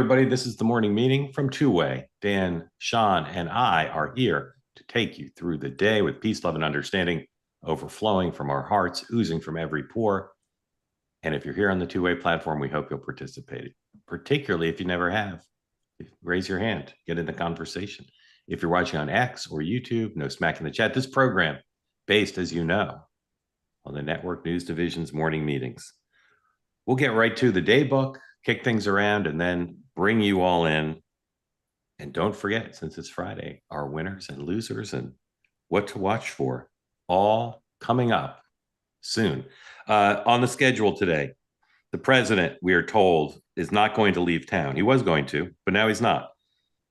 everybody. This is the morning meeting from Two-Way. Dan, Sean, and I are here to take you through the day with peace, love, and understanding overflowing from our hearts, oozing from every pore. And if you're here on the Two-Way platform, we hope you'll participate, particularly if you never have. Raise your hand, get in the conversation. If you're watching on X or YouTube, no smack in the chat. This program, based, as you know, on the Network News Division's morning meetings. We'll get right to the day book, kick things around, and then bring you all in. And don't forget, since it's Friday, our winners and losers and what to watch for, all coming up soon. On the schedule today, the president, we are told, is not going to leave town. He was going to, but now he's not,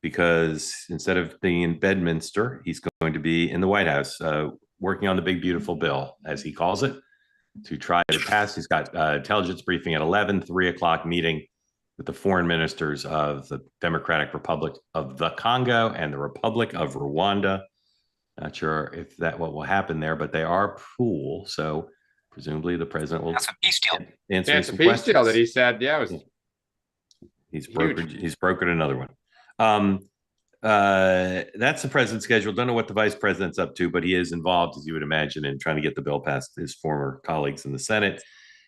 because instead of being in Bedminster, he's going to be in the White House, working on the big, beautiful bill, as he calls it, to try to pass. He's got intelligence briefing at 11, 3 o'clock meeting with the foreign ministers of the Democratic Republic of the Congo and the Republic of Rwanda. Not sure if that what will happen there, but they are cool. So presumably the president will. That's a peace deal. Answer it's a peace deal that he said. Yeah, he's brokered another one. That's the president's schedule. Don't know what the vice president's up to, but he is involved, as you would imagine, in trying to get the bill past his former colleagues in the Senate.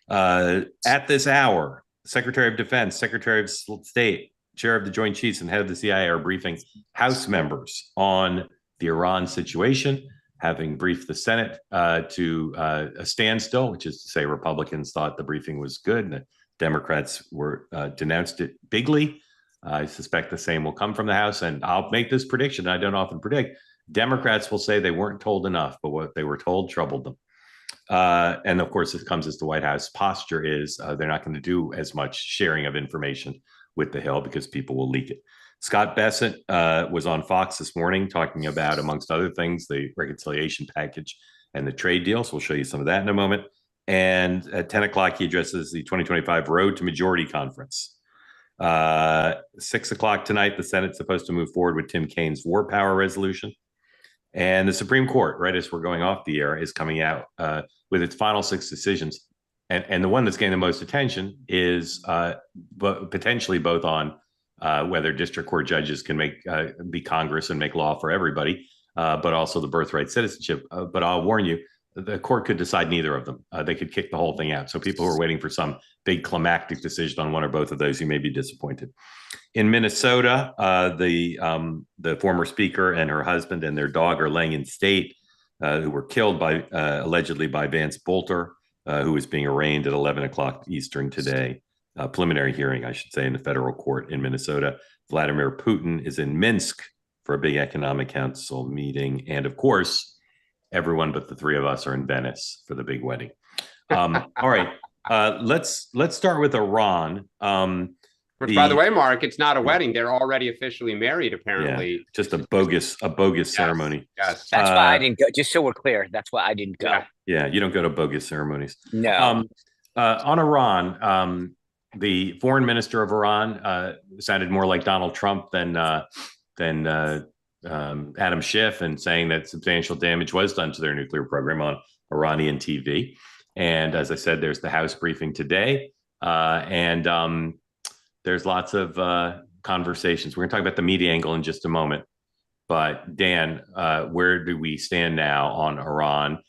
At this hour, Secretary of Defense, Secretary of State, Chair of the Joint Chiefs, and head of the CIA are briefing House members on the Iran situation, having briefed the Senate to a standstill, which is to say Republicans thought the briefing was good and the Democrats were denounced it bigly. I suspect the same will come from the House, and I'll make this prediction. I don't often predict. Democrats will say they weren't told enough, but what they were told troubled them. And of course, it comes as the White House posture is they're not going to do as much sharing of information with the Hill because people will leak it. Scott Bessent was on Fox this morning talking about, amongst other things, the reconciliation package and the trade deals. We'll show you some of that in a moment. And at 10 o'clock, he addresses the 2025 Road to Majority Conference. 6 o'clock tonight, the Senate's supposed to move forward with Tim Kaine's war power resolution. And the Supreme Court, right as we're going off the air, is coming out with its final 6 decisions. And the one that's getting the most attention is potentially both on whether district court judges can be Congress and make law for everybody, but also the birthright citizenship. But I'll warn you, the court could decide neither of them. They could kick the whole thing out. So people who are waiting for some big climactic decision on one or both of those, you may be disappointed. In Minnesota, the former speaker and her husband and their dog are laying in state, who were killed allegedly by Vance Bolter, who is being arraigned at 11 o'clock Eastern today. Preliminary hearing, I should say, in the federal court in Minnesota. Vladimir Putin is in Minsk for a big economic council meeting. And of course, everyone but the three of us are in Venice for the big wedding. All right, let's start with Iran. Which, by the way, Mark, it's not a wedding. They're already officially married, apparently. Yeah, just a bogus ceremony. Yes. That's why I didn't go. Just so we're clear, that's why I didn't go. Yeah, you don't go to bogus ceremonies. No. On Iran, the foreign minister of Iran sounded more like Donald Trump than Adam Schiff, and saying that substantial damage was done to their nuclear program on Iranian TV. And as I said, there's the House briefing today. And there's lots of conversations. We're going to talk about the media angle in just a moment. But Dan, where do we stand now on Iran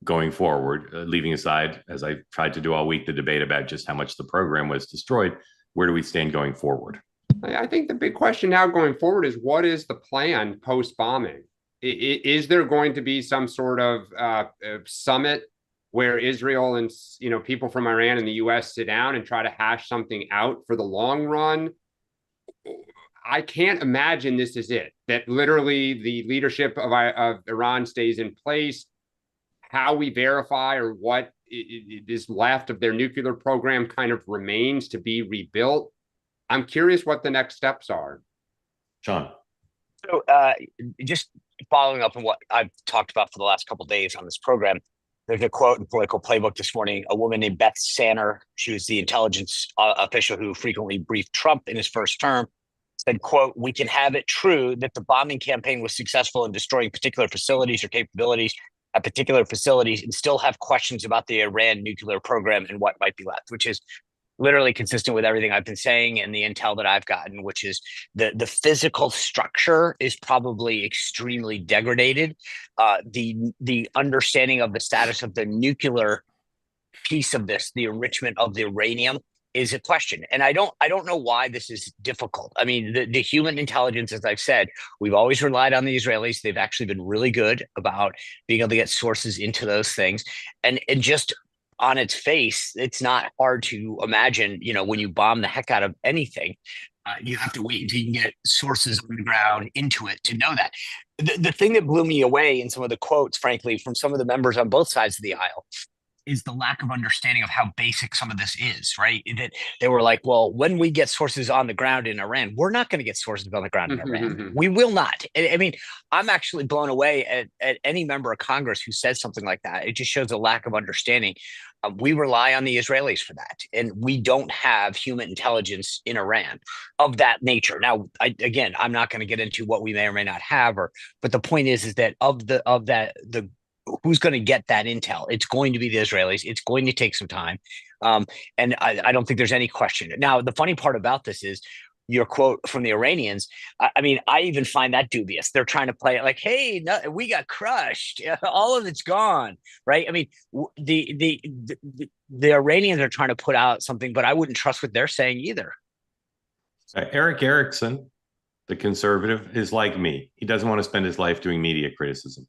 going forward, leaving aside, as I tried to do all week, the debate about just how much the program was destroyed? Where do we stand going forward? I think the big question now going forward is, what is the plan post-bombing? Is there going to be some sort of summit where Israel and people from Iran and the U.S. sit down and try to hash something out for the long run? I can't imagine this is it, that literally the leadership of Iran stays in place. How we verify or what is left of their nuclear program kind of remains to be rebuilt. I'm curious what the next steps are. Sean. So just following up on what I've talked about for the last couple of days on this program, there's a quote in Political Playbook this morning. A woman named Beth Sanner, she was the intelligence official who frequently briefed Trump in his first term, said, quote, "We can have it true that the bombing campaign was successful in destroying particular facilities or capabilities at particular facilities and still have questions about the Iran nuclear program and what might be left," which is literally consistent with everything I've been saying and the intel that I've gotten, which is the physical structure is probably extremely degraded. The understanding of the status of the nuclear piece of this, the enrichment of the uranium, is a question. And I don't know why this is difficult. I mean, the human intelligence, as I've said, we've always relied on the Israelis. They've actually been really good about being able to get sources into those things. And just on its face, it's not hard to imagine, when you bomb the heck out of anything, you have to wait until you can get sources on the ground into it to know that. The thing that blew me away in some of the quotes, frankly, from some of the members on both sides of the aisle, is the lack of understanding of how basic some of this is, right? That they were like, well, when we get sources on the ground in Iran, we're not going to get sources on the ground in Iran. We will not. I mean, I'm actually blown away at any member of Congress who says something like that. It just shows a lack of understanding. We rely on the Israelis for that, and we don't have human intelligence in Iran of that nature. Now, I'm not going to get into what we may or may not have, but the point is that the who's going to get that intel? It's going to be the Israelis. It's going to take some time. And I don't think there's any question. Now, the funny part about this is your quote from the Iranians. I mean, I even find that dubious. They're trying to play it like, hey, no, we got crushed. All of it's gone. Right. I mean, the Iranians are trying to put out something, but I wouldn't trust what they're saying either. Eric Erickson, the conservative, is like me. He doesn't want to spend his life doing media criticism.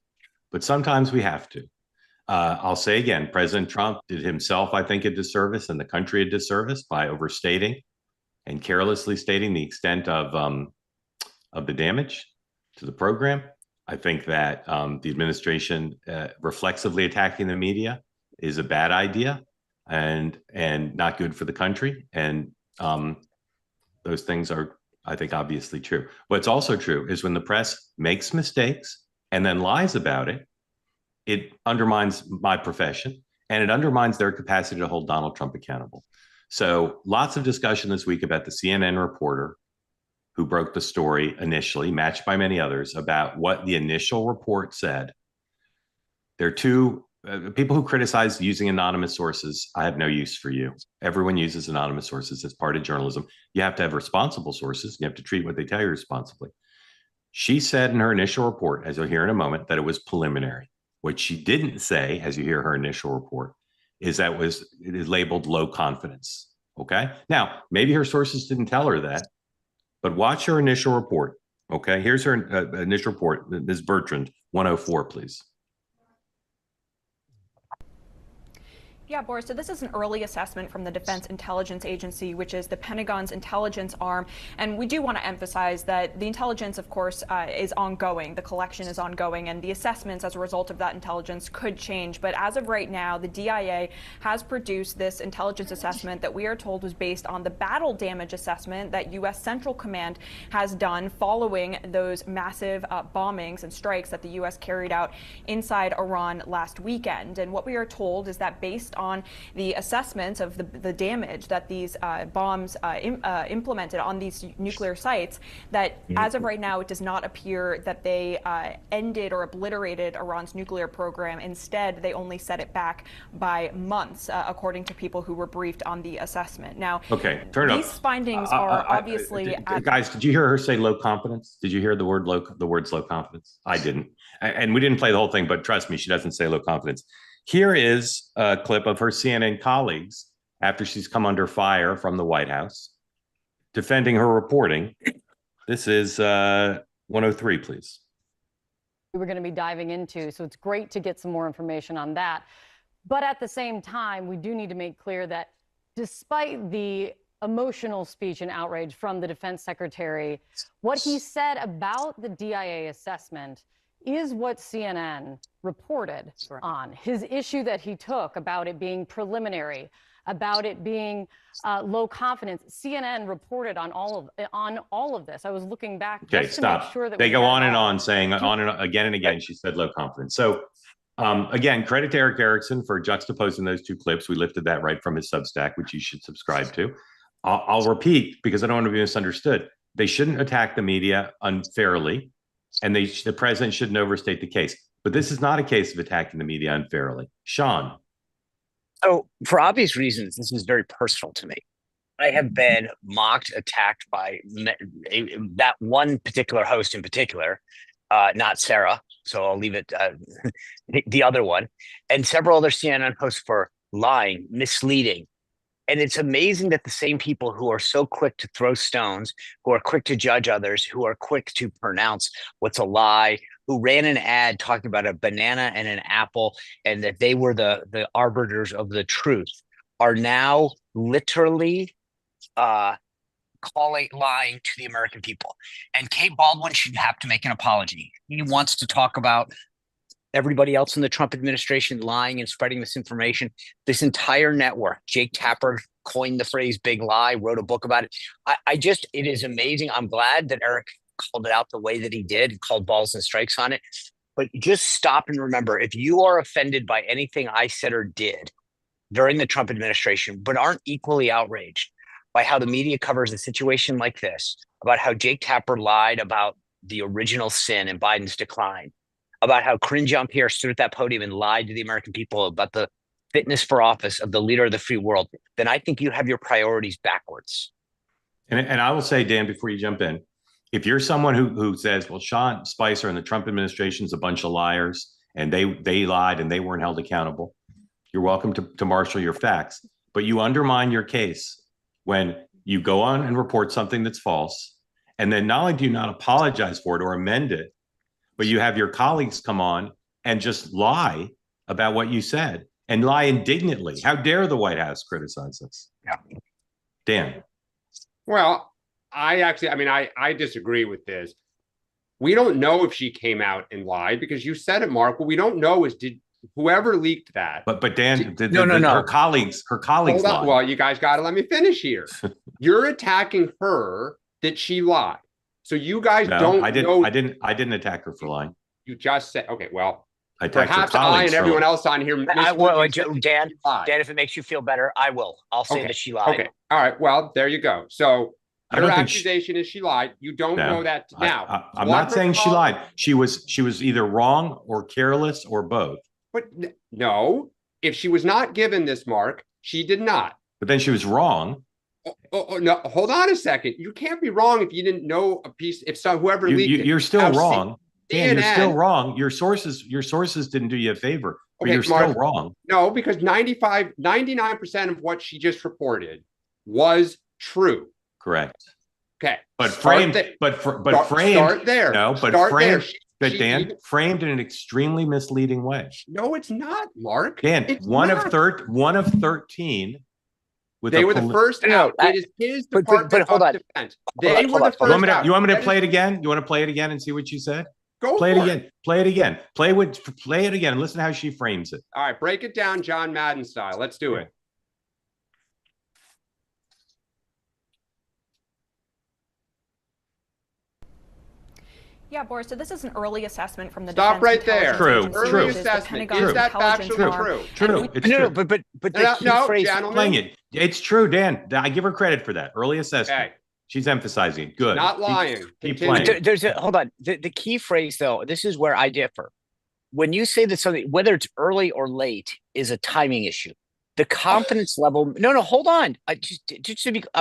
But sometimes we have to. I'll say again, President Trump did himself, I think, a disservice and the country a disservice by overstating and carelessly stating the extent of the damage to the program. I think that the administration reflexively attacking the media is a bad idea and not good for the country. And those things are, I think, obviously true. What's also true is when the press makes mistakes and then lies about it, it undermines my profession and it undermines their capacity to hold Donald Trump accountable. So lots of discussion this week about the CNN reporter who broke the story initially, matched by many others, about what the initial report said. There are two people who criticize using anonymous sources. I have no use for you. Everyone uses anonymous sources as part of journalism. You have to have responsible sources. You have to treat what they tell you responsibly. She said in her initial report, as you'll hear in a moment, that it was preliminary. What she didn't say, as you hear her initial report, is that it is labeled low confidence. Okay. Now, maybe her sources didn't tell her that, but watch her initial report. Okay. Here's her initial report. Ms. Bertrand, 104, please. Yeah, Boris, so this is an early assessment from the Defense Intelligence Agency, which is the Pentagon's intelligence arm. And we do want to emphasize that the intelligence, of course, is ongoing. The collection is ongoing, and the assessments as a result of that intelligence could change. But as of right now, the DIA has produced this intelligence assessment that we are told was based on the battle damage assessment that U.S. Central Command has done following those massive bombings and strikes that the U.S. carried out inside Iran last weekend. And what we are told is that based on the assessments of the damage that these bombs implemented on these nuclear sites, that as of right now, it does not appear that they ended or obliterated Iran's nuclear program. Instead, they only set it back by months, according to people who were briefed on the assessment. Now, okay, these findings are obviously... guys, did you hear her say low confidence? Did you hear the words low confidence? I didn't. And we didn't play the whole thing, but trust me, she doesn't say low confidence. Here is a clip of her CNN colleagues after she's come under fire from the White House, defending her reporting. This is 103, please. We're going to be diving into, so it's great to get some more information on that. But at the same time, we do need to make clear that despite the emotional speech and outrage from the defense secretary, what he said about the DIA assessment is what CNN reported on. His issue that he took about it being preliminary, about it being low confidence. CNN reported on all of this. I was looking back just to make sure that they go on and on saying on and again and again. She said low confidence. So again, credit to Eric Erickson for juxtaposing those two clips. We lifted that right from his Substack, which you should subscribe to. I'll repeat because I don't want to be misunderstood. They shouldn't attack the media unfairly. And the president shouldn't overstate the case. But this is not a case of attacking the media unfairly. Sean. So for obvious reasons, this is very personal to me. I have been mocked, attacked by that one particular host in particular, not Sarah. So I'll leave it, the other one, and several other CNN hosts for lying, misleading. And it's amazing that the same people who are so quick to throw stones, who are quick to judge others, who are quick to pronounce what's a lie, who ran an ad talking about a banana and an apple and that they were the arbiters of the truth, are now literally lying to the American people. And Kate Baldwin should have to make an apology. He wants to talk about everybody else in the Trump administration lying and spreading misinformation. This entire network, Jake Tapper coined the phrase big lie, wrote a book about it. It is amazing. I'm glad that Eric called it out the way that he did and called balls and strikes on it. But just stop and remember, if you are offended by anything I said or did during the Trump administration, but aren't equally outraged by how the media covers a situation like this, about how Jake Tapper lied about the original sin and Biden's decline, about how Karine Jean-Pierre stood at that podium and lied to the American people about the fitness for office of the leader of the free world, then I think you have your priorities backwards. And I will say, Dan, before you jump in, if you're someone who says, well, Sean Spicer and the Trump administration's a bunch of liars and they lied and they weren't held accountable, you're welcome to marshal your facts. But you undermine your case when you go on and report something that's false, and then not only do you not apologize for it or amend it, but you have your colleagues come on and just lie about what you said and lie indignantly. How dare the White House criticize this? Yeah. Dan. Well, I disagree with this. We don't know if she came out and lied because you said it, Mark. What we don't know is did whoever leaked that. But Dan, no. Her colleagues lied. Well, you guys got to let me finish here. You're attacking her that she lied. So you guys don't know. I didn't attack her for lying. You just said, okay, well, I attacked perhaps her colleagues I and everyone else on here. Dan, if it makes you feel better, I'll say that she lied. Okay. All right. Well, there you go. So your accusation is she lied. You don't know that now. I'm not saying she lied. She was either wrong or careless or both. But no, if she was not given this mark, she did not. But then she was wrong. Oh, no, hold on a second. You can't be wrong if you didn't know a piece. If so, whoever leaked it. You're still wrong. Dan, CNN, you're still wrong. Your sources didn't do you a favor. But you're Mark, still wrong. No, because 99% of what she just reported was true. Correct. Okay. But framed there. No, but framed. But Dan, framed in an extremely misleading way. No, it's not, Mark. Dan, one of 13. They were the first out. It is his Department of Defense. They were the first out. You want me to play it again? You want to play it again and see what you said? Play it again. Play it again. Play it again. And listen to how she frames it. All right, break it down, John Madden style. Let's do it. Yeah, Boris, so this is an early assessment from the Stop right there. True. Early assessment. Is that factually true? True. It's true. But the key phrase, gentlemen. It's true, Dan. I give her credit for that. Early assessment. Okay. She's emphasizing it. Good. Not lying. Keep playing. Hold on. The key phrase, though, this is where I differ. When you say that something, whether it's early or late, is a timing issue. The confidence level. No, hold on. I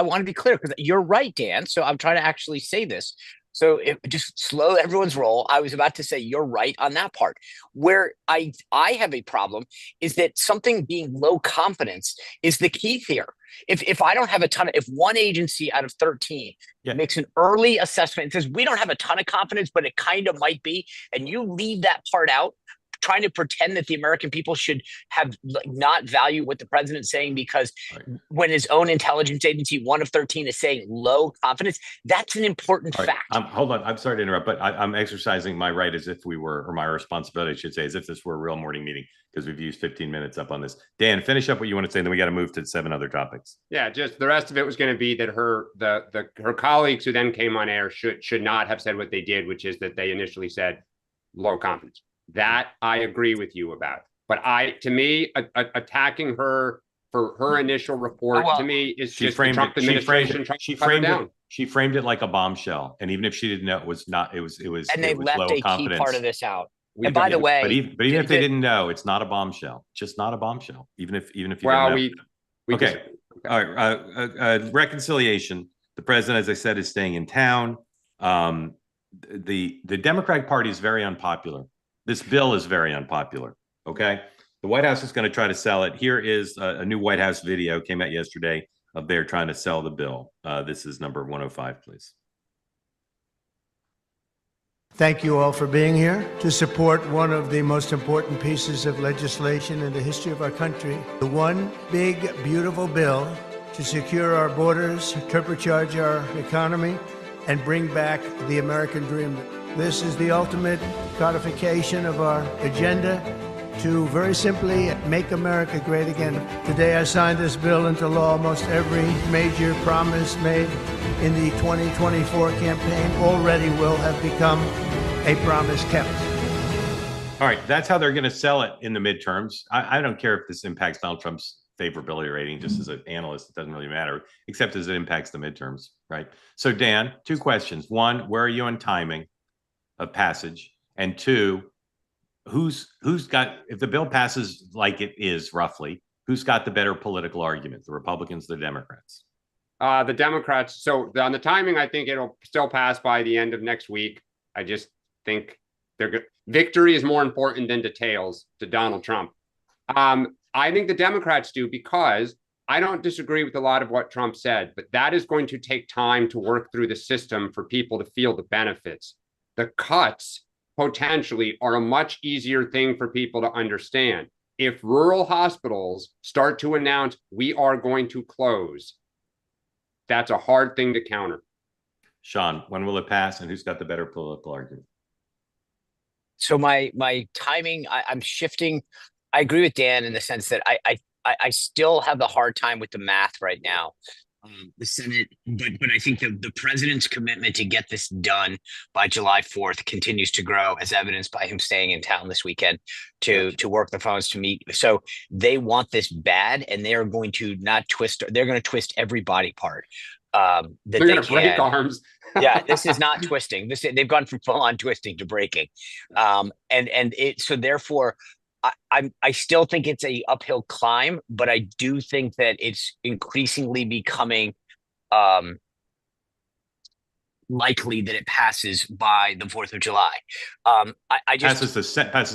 want to be clear because you're right, Dan. So I'm trying to actually say this. So just slow everyone's roll. I was about to say you're right on that part. Where I have a problem is that something being low confidence is the key here. If I don't have if one agency out of 13 makes an early assessment and says we don't have a ton of confidence, but it kind of might be, and you leave that part out, trying to pretend that the American people should have not value what the president's saying because when his own intelligence agency, one of 13, is saying low confidence, that's an important fact. Hold on. I'm sorry to interrupt, but I'm exercising my right as if we were, or my responsibility, I should say, as if this were a real morning meeting because we've used 15 minutes up on this. Dan, finish up what you want to say, and then we got to move to 7 other topics. Yeah, just the rest of it was going to be that her colleagues who then came on air should not have said what they did, which is that they initially said low confidence. That I agree with you about. But to me, attacking her for her initial report to me is just the Trump administration trying to cut her down. She framed it like a bombshell, and even if she didn't know, it was not. It was. And they left a key part of this out. And by the way, but even if they didn't know, it's not a bombshell. Just not a bombshell. Even if you. Well, didn't know. okay. All right. Reconciliation. The president, as I said, is staying in town. The Democratic Party is very unpopular. This bill is very unpopular. Okay. The White House is going to try to sell it. Here is a new White House video came out yesterday of their trying to sell the bill. This is number 105, please. Thank you all for being here to support one of the most important pieces of legislation in the history of our country. The one big, beautiful bill to secure our borders, turbocharge our economy, and bring back the American dream. This is the ultimate codification of our agenda to very simply make America great again. Today I signed this bill into law. Almost every major promise made in the 2024 campaign already will have become a promise kept. All right, that's how they're going to sell it in the midterms. I don't care if this impacts Donald Trump's favorability rating. Just as an analyst, it doesn't really matter, except as it impacts the midterms, right? So, Dan, two questions. One, where are you on timing of passage? And two, who's got, if the bill passes like it is roughly, who's got the better political argument, the Republicans, the Democrats? The Democrats. So on the timing, I think it'll still pass by the end of next week. I just think victory is more important than details to Donald Trump. I think the Democrats do, because I don't disagree with a lot of what Trump said, but that is going to take time to work through the system for people to feel the benefits. The cuts potentially are a much easier thing for people to understand. If rural hospitals start to announce we are going to close, that's a hard thing to counter. Sean, when will it pass, and who's got the better political argument? So my timing, I'm shifting. I agree with Dan in the sense that I still have the hard time with the math right now. The Senate, but I think the president's commitment to get this done by July 4th continues to grow, as evidenced by him staying in town this weekend to work the phones, to meet. So they want this bad, and they are going to not twist. They're going to twist every body part. They're going to break arms. Yeah, this is not twisting. They've gone from full on twisting to breaking, so therefore. I still think it's a uphill climb, but I do think that it's increasingly becoming likely that it passes by the 4th of July. I just passes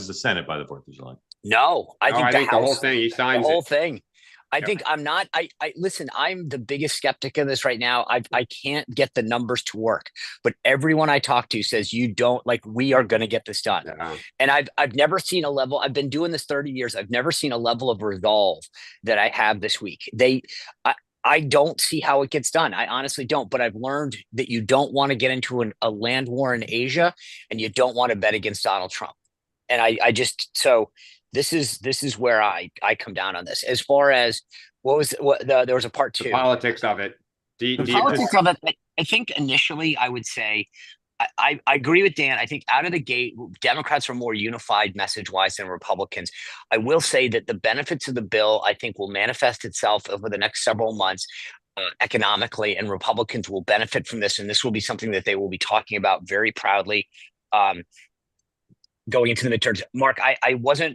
the Senate by the 4th of July. No, I think the whole thing. He signs the whole thing. I think I'm not. I listen. I'm the biggest skeptic of this right now. I can't get the numbers to work, but everyone I talk to says you don't like. We are going to get this done, and I've never seen a level. I've been doing this 30 years. I've never seen a level of resolve that I have this week. I don't see how it gets done. I honestly don't. But I've learned that you don't want to get into a land war in Asia, and you don't want to bet against Donald Trump. And I just so. This is where I come down on this. As far as there was a part two. The politics of it. Politics of it. I think initially I would say I agree with Dan. I think out of the gate, Democrats are more unified message-wise than Republicans. I will say that the benefits of the bill, I think, will manifest itself over the next several months economically, and Republicans will benefit from this. And this will be something that they will be talking about very proudly. Going into the midterms. Mark, I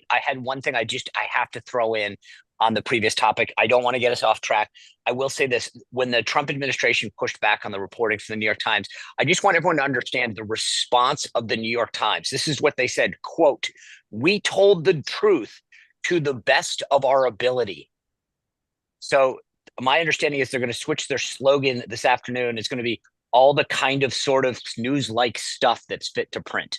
had one thing I have to throw in on the previous topic. I don't want to get us off track. I will say this: when the Trump administration pushed back on the reporting from the New York Times, I just want everyone to understand the response of the New York Times. This is what they said, quote, "We told the truth to the best of our ability." So my understanding is they're going to switch their slogan this afternoon. It's going to be all the kind of sort of news-like stuff that's fit to print.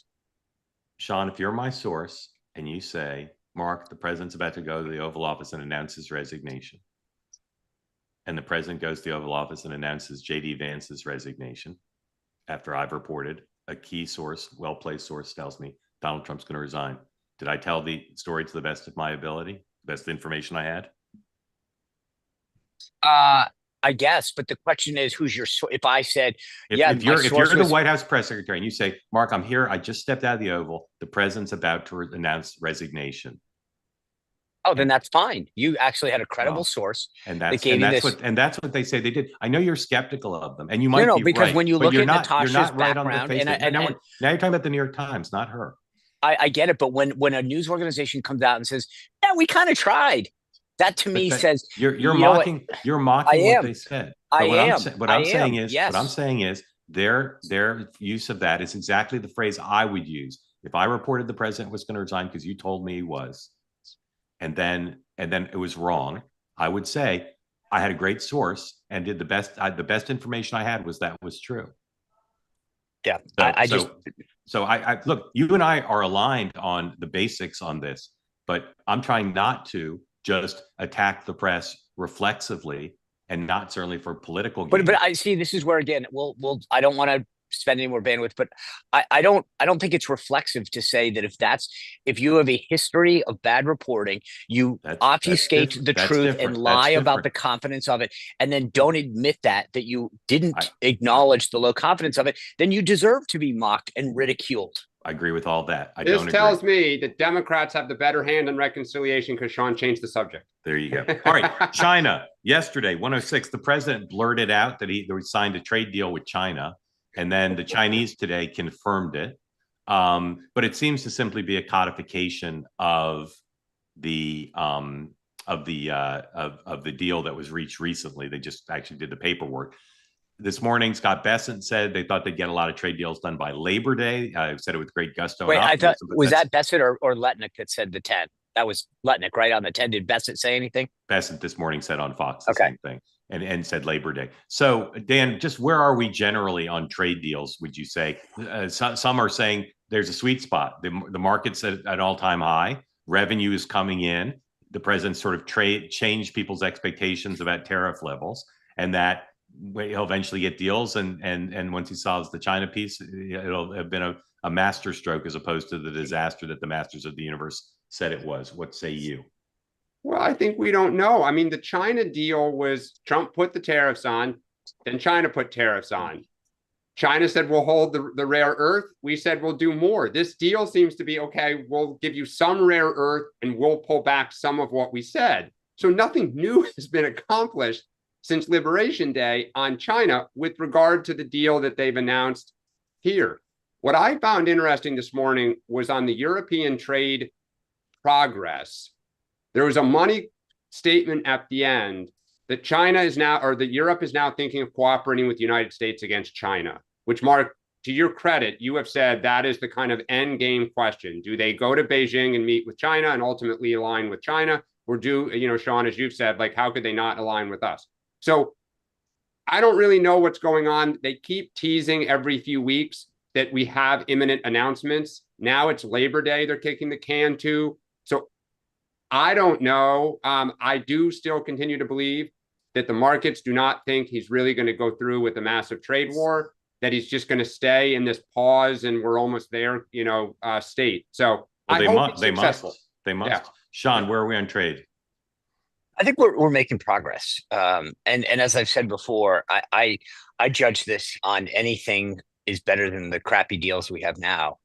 Sean, if you're my source and you say, Mark, the president's about to go to the Oval Office and announce his resignation, and the president goes to the Oval Office and announces J.D. Vance's resignation, after I've reported, a key source, well-placed source tells me Donald Trump's going to resign. Did I tell the story to the best of my ability, the best information I had? I guess, but the question is, who's your source? If I said, if you're the White House press secretary and you say, Mark, I'm here, I just stepped out of the Oval, the president's about to announce resignation. Oh, then that's fine. You actually had a credible sourse, and that's what they say they did. I know you're skeptical of them, and you might be because right, when you look at Natasha's background, now you're talking about the New York Times, not her. I get it, but when a news organization comes out and says, "Yeah, we kind of tried," That to me says you're you know what? mocking what am. they said. I But am. what I'm saying am. is Yes. what I'm saying is their use of that is exactly the phrase I would use if I reported the president was going to resign because you told me he was, and then it was wrong. I would say I had a great source and did the best. The best information I had was that was true. Yeah, So I look, you and I are aligned on the basics on this, but I'm trying not to just attack the press reflexively and not certainly for political gain. But I see this is where again I don't want to spend any more bandwidth, but I don't think it's reflexive to say that if you have a history of bad reporting, you obfuscate the truth and lie about the confidence of it, and then don't admit that you didn't acknowledge the low confidence of it, then you deserve to be mocked and ridiculed. I agree with all that. This tells me that Democrats have the better hand in reconciliation because Sean changed the subject. There you go. All right. China. Yesterday, 106, the president blurted out that he signed a trade deal with China. And then the Chinese today confirmed it. But it seems to simply be a codification of the deal that was reached recently. They just actually did the paperwork. This morning, Scott Bessent said they thought they'd get a lot of trade deals done by Labor Day. I said it with great gusto. Wait, I thought, was that Bessent or Letnick that said the 10? That was Letnick, right? On the 10. Did Bessent say anything? Bessent this morning said on Fox the same thing and said Labor Day. So, Dan, just where are we generally on trade deals, would you say? Some are saying there's a sweet spot. The market's at an all-time high. Revenue is coming in. The president sort of changed people's expectations about tariff levels, and that he'll eventually get deals, and once he solves the China piece, it'll have been a masterstroke as opposed to the disaster that the masters of the universe said it was. What say you? Well, I think we don't know. I mean, the China deal was Trump put the tariffs on, then China put tariffs on. China said we'll hold the rare earth. We said we'll do more. This deal seems to be, okay, we'll give you some rare earth and we'll pull back some of what we said. So nothing new has been accomplished since Liberation Day on China with regard to the deal that they've announced here. What I found interesting this morning was on the European trade progress. There was a money statement at the end that China is now, or that Europe is now thinking of cooperating with the United States against China, which, Mark, to your credit, you have said that is the kind of end game question. Do they go to Beijing and meet with China and ultimately align with China? Or do, Sean, as you've said, like, how could they not align with us? So I don't really know what's going on. They keep teasing every few weeks that we have imminent announcements. Now it's Labor Day they're kicking the can to. So I don't know. I do still continue to believe that the markets do not think he's really going to go through with a massive trade war, that he's just going to stay in this pause and we're almost there, state. So they must. Yeah. Sean, where are we on trade? I think we're making progress. And as I've said before, I judge this on anything is better than the crappy deals we have now.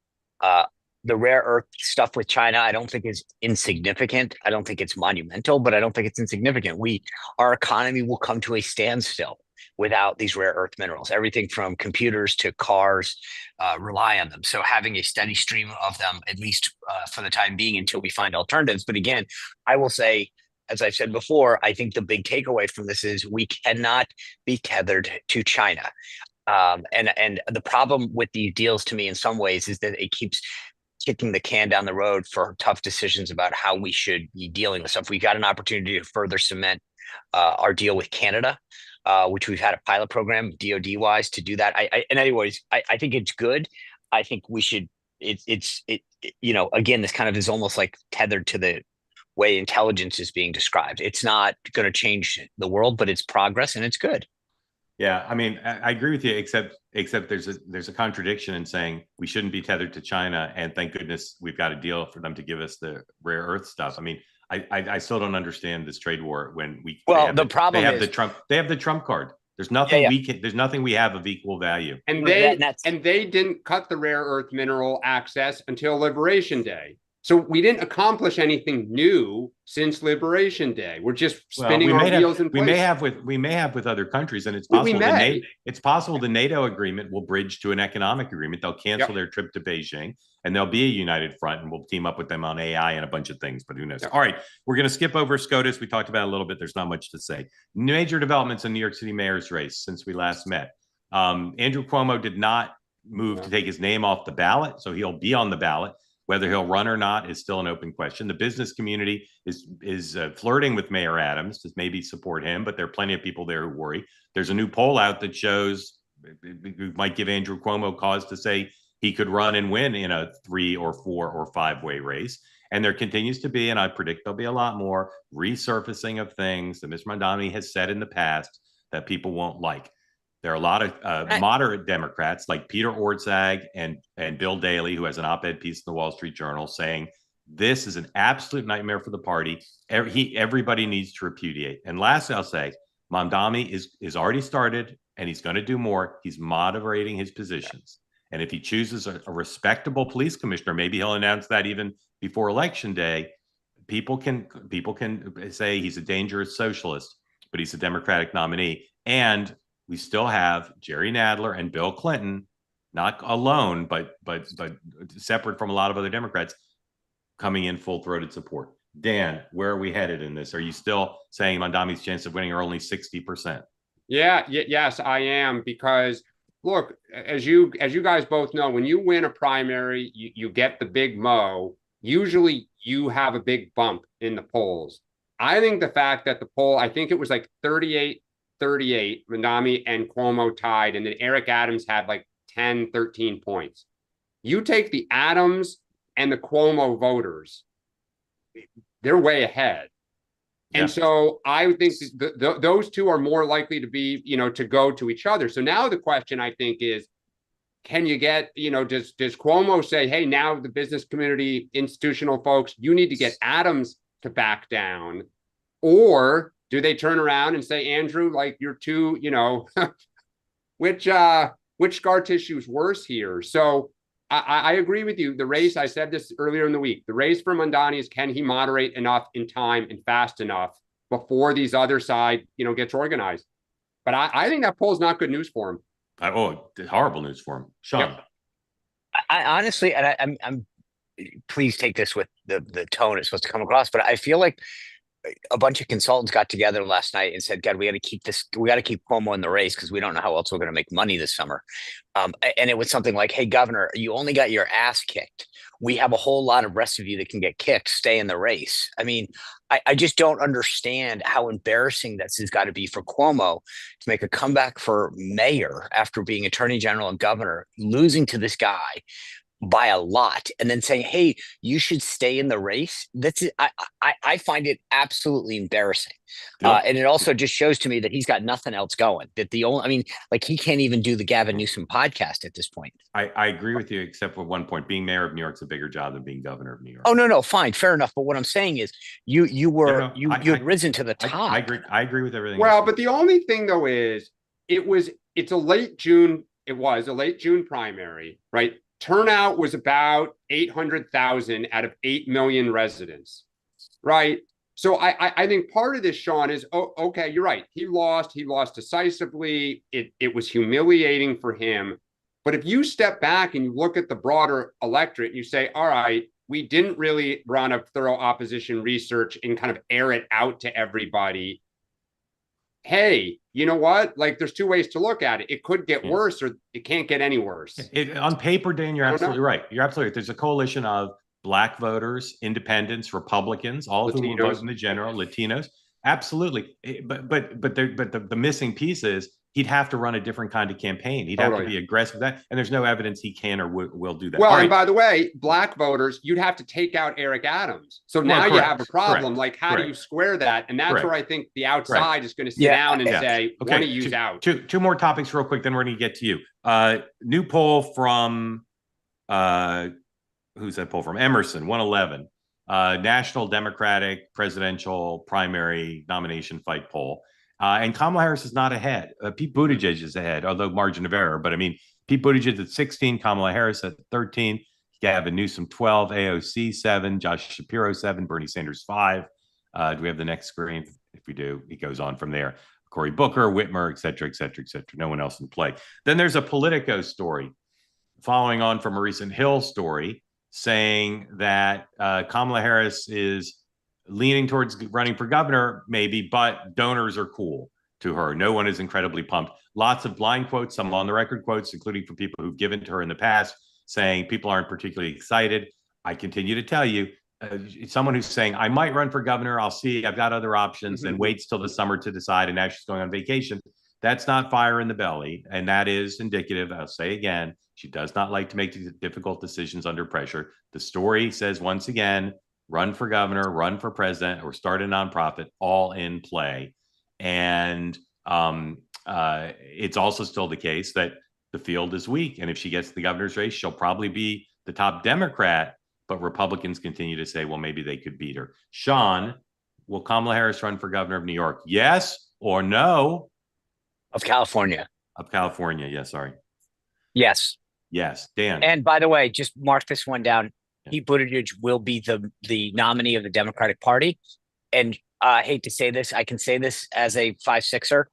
The rare earth stuff with China, I don't think is insignificant. I don't think it's monumental, but I don't think it's insignificant. Our economy will come to a standstill without these rare earth minerals. Everything from computers to cars rely on them. So having a steady stream of them, at least for the time being, until we find alternatives. But again, I will say, as I've said before, I think the big takeaway from this is we cannot be tethered to China. And the problem with these deals to me in some ways is that it keeps kicking the can down the road for tough decisions about how we should be dealing with stuff. We got an opportunity to further cement our deal with Canada, which we've had a pilot program DoD wise to do that. I think it's good. I think we should, again, this kind of is almost like tethered to the way intelligence is being described. It's not going to change the world, but it's progress and it's good. Yeah, I mean, I agree with you, except there's a contradiction in saying we shouldn't be tethered to China, and thank goodness we've got a deal for them to give us the rare earth stuff. I mean, I still don't understand this trade war when we. Well, they have the Trump card. There's nothing there's nothing we have of equal value. And they didn't cut the rare earth mineral access until Liberation Day. So we didn't accomplish anything new since Liberation Day. We're just spinning our wheels in place. We may have with other countries, and it's possible the NATO agreement will bridge to an economic agreement. They'll cancel their trip to Beijing, and there'll be a united front, and we'll team up with them on AI and a bunch of things. But who knows? All right, we're going to skip over SCOTUS. We talked about it a little bit. There's not much to say. Major developments in New York City mayor's race since we last met. Andrew Cuomo did not move to take his name off the ballot, so he'll be on the ballot. Whether he'll run or not is still an open question. The business community is flirting with Mayor Adams to maybe support him, but there are plenty of people there who worry. There's a new poll out that shows it might give Andrew Cuomo cause to say he could run and win in a 3 or 4 or 5-way race. And there continues to be, and I predict there'll be a lot more resurfacing of things that Mr. Mamdani has said in the past that people won't like. There are a lot of moderate Democrats like Peter Orszag and Bill Daley, who has an op-ed piece in the Wall Street Journal saying this is an absolute nightmare for the party. Everybody needs to repudiate. And lastly, I'll say Mamdani is already started, and he's going to do more. He's moderating his positions. And if he chooses a respectable police commissioner, maybe he'll announce that even before Election Day. People can say he's a dangerous socialist, but he's a Democratic nominee. And we still have Jerry Nadler and Bill Clinton, not alone, but separate from a lot of other Democrats, coming in full-throated support. Dan, where are we headed in this? Are you still saying Mamdani's chances of winning are only 60%? Yes, I am, because look, as you guys both know, when you win a primary, you get the big mo. Usually you have a big bump in the polls. I think the fact that the poll, I think it was like 38, Mamdani and Cuomo tied, and then Eric Adams had like 10, 13 points. You take the Adams and the Cuomo voters, they're way ahead. Yeah. And so I think those two are more likely to be, to go to each other. So now the question, I think, is, can you get, does Cuomo say, hey, now the business community, institutional folks, you need to get Adams to back down? Or do they turn around and say, Andrew, like, you're too, which scar tissue is worse here? So I agree with you. The race, I said this earlier in the week, the race for Mamdani is, can he moderate enough in time and fast enough before these other side, gets organized? But I think that poll is not good news for him. Horrible news for him. Sean. Yep. I honestly, and I'm please take this with the tone it's supposed to come across, but I feel like a bunch of consultants got together last night and said, God, we got to keep Cuomo in the race because we don't know how else we're going to make money this summer. And it was something like, hey, Governor, you only got your ass kicked. We have a whole lot of rest of you that can get kicked. Stay in the race. I mean, I just don't understand how embarrassing this has got to be for Cuomo to make a comeback for mayor after being attorney general and governor, losing to this guy by a lot, and then saying, hey, you should stay in the race. That's it. I find it absolutely embarrassing. Yep. And it also just shows to me that he's got nothing else going. That he can't even do the Gavin Newsom podcast at this point. I agree with you, except for one point. Being mayor of New York is a bigger job than being governor of New York. Oh, no, fine, fair enough. But what I'm saying is you had risen to the top. I agree with everything. Well, but the only thing though is it's a late June. It was a late June primary, right? Turnout was about 800,000 out of 8 million residents, right? So I think part of this, Sean, is, okay, you're right. He lost decisively. It was humiliating for him. But if you step back and you look at the broader electorate, you say, all right, we didn't really run a thorough opposition research and kind of air it out to everybody. Hey, you know what? Like, there's two ways to look at it. It could get worse, or it can't get any worse. On paper, Dan, you're absolutely right. You're absolutely right. There's a coalition of Black voters, independents, Republicans, all of whom will vote in the general, Latinos. Absolutely. But the missing piece is he'd have to run a different kind of campaign. He'd have to be aggressive with that. And there's no evidence he can or will do that. Well, and by the way, Black voters, you'd have to take out Eric Adams. So now you have a problem. Like, how do you square that? And that's where I think the outside is going to sit down and say, one of you's out. Two more topics real quick, then we're going to get to you. New poll from, who's that poll from? Emerson, 111. National Democratic presidential primary nomination fight poll. And Kamala Harris is not ahead. Pete Buttigieg is ahead, although margin of error. But I mean, Pete Buttigieg at 16, Kamala Harris at 13. Gavin Newsom 12, AOC 7, Josh Shapiro 7, Bernie Sanders 5. Do we have the next screen? If we do, it goes on from there. Cory Booker, Whitmer, et cetera, et cetera, et cetera. No one else in play. Then there's a Politico story following on from a recent Hill story saying that Kamala Harris is leaning towards running for governor, maybe, but donors are cool to her. No one is incredibly pumped. Lots of blind quotes, some on the record quotes, including from people who've given to her in the past, saying people aren't particularly excited. I continue to tell you, someone who's saying, I might run for governor, I'll see, I've got other options, and waits till the summer to decide, and now she's going on vacation. That's not fire in the belly, and that is indicative, I'll say again, she does not like to make difficult decisions under pressure. The story says, once again, run for governor, run for president, or start a nonprofit, all in play. And it's also still the case that the field is weak. And if she gets the governor's race, she'll probably be the top Democrat, but Republicans continue to say, well, maybe they could beat her. Sean, will Kamala Harris run for governor of New York? Yes or no? Of California. Of California, yes, sorry. Yes. Yes, Dan. And by the way, just mark this one down. Pete Buttigieg will be the nominee of the Democratic Party. And I hate to say this, I can say this as a 5-6er.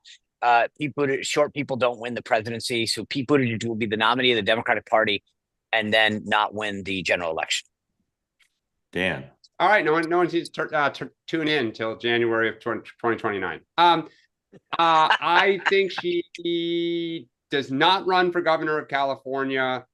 Pete Buttigieg, short people don't win the presidency. So Pete Buttigieg will be the nominee of the Democratic Party and then not win the general election. Dan. All right, no one needs to tune in till January of 2029. I think she does not run for governor of California.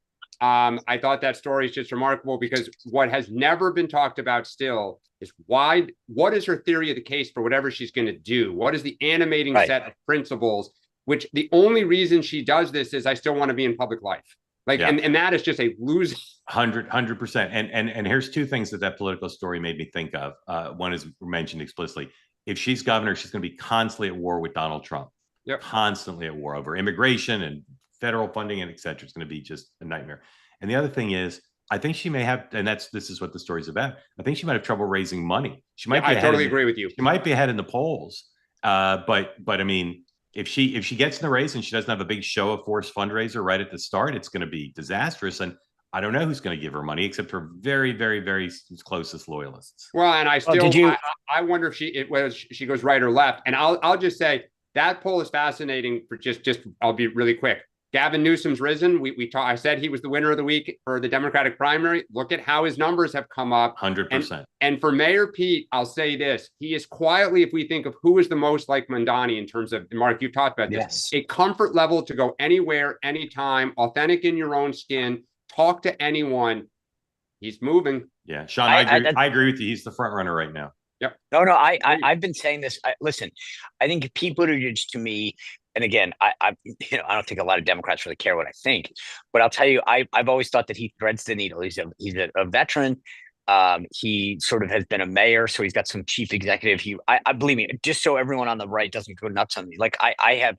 I thought that story is just remarkable because what has never been talked about still is what is her theory of the case for whatever she's going to do? What is the animating set of principles, which the only reason she does this is I still want to be in public life. Like, and that is just a lose. 100%. And here's two things that political story made me think of. One is mentioned explicitly. If she's governor, she's going to be constantly at war with Donald Trump. Yep. Constantly at war over immigration and federal funding and et cetera. It's going to be just a nightmare. And the other thing is, I think she may have, and this is what the story's about. I think she might have trouble raising money. She might. I totally agree with you. She might be ahead in the polls. But I mean, if she gets in the race and she doesn't have a big show of force fundraiser right at the start, it's going to be disastrous. And I don't know who's going to give her money except her very, very, very closest loyalists. Well, and I still, I wonder if whether she goes right or left. And I'll just say that poll is fascinating for just I'll be really quick. Gavin Newsom's risen. I said he was the winner of the week for the Democratic primary. Look at how his numbers have come up. 100%. And for Mayor Pete, I'll say this. He is quietly, if we think of who is the most like Mondani in terms of, Mark, you've talked about this, a comfort level to go anywhere, anytime, authentic in your own skin, talk to anyone. He's moving. Yeah, Sean, I agree with you. He's the front runner right now. Yep. No, I've been saying this. Listen, I think Pete Buttigieg to me, and again, I don't think a lot of Democrats really care what I think, but I'll tell you, I've always thought that he threads the needle. He's a veteran. He sort of has been a mayor, so he's got some chief executive. I believe me, just so everyone on the right doesn't go nuts on me. Like I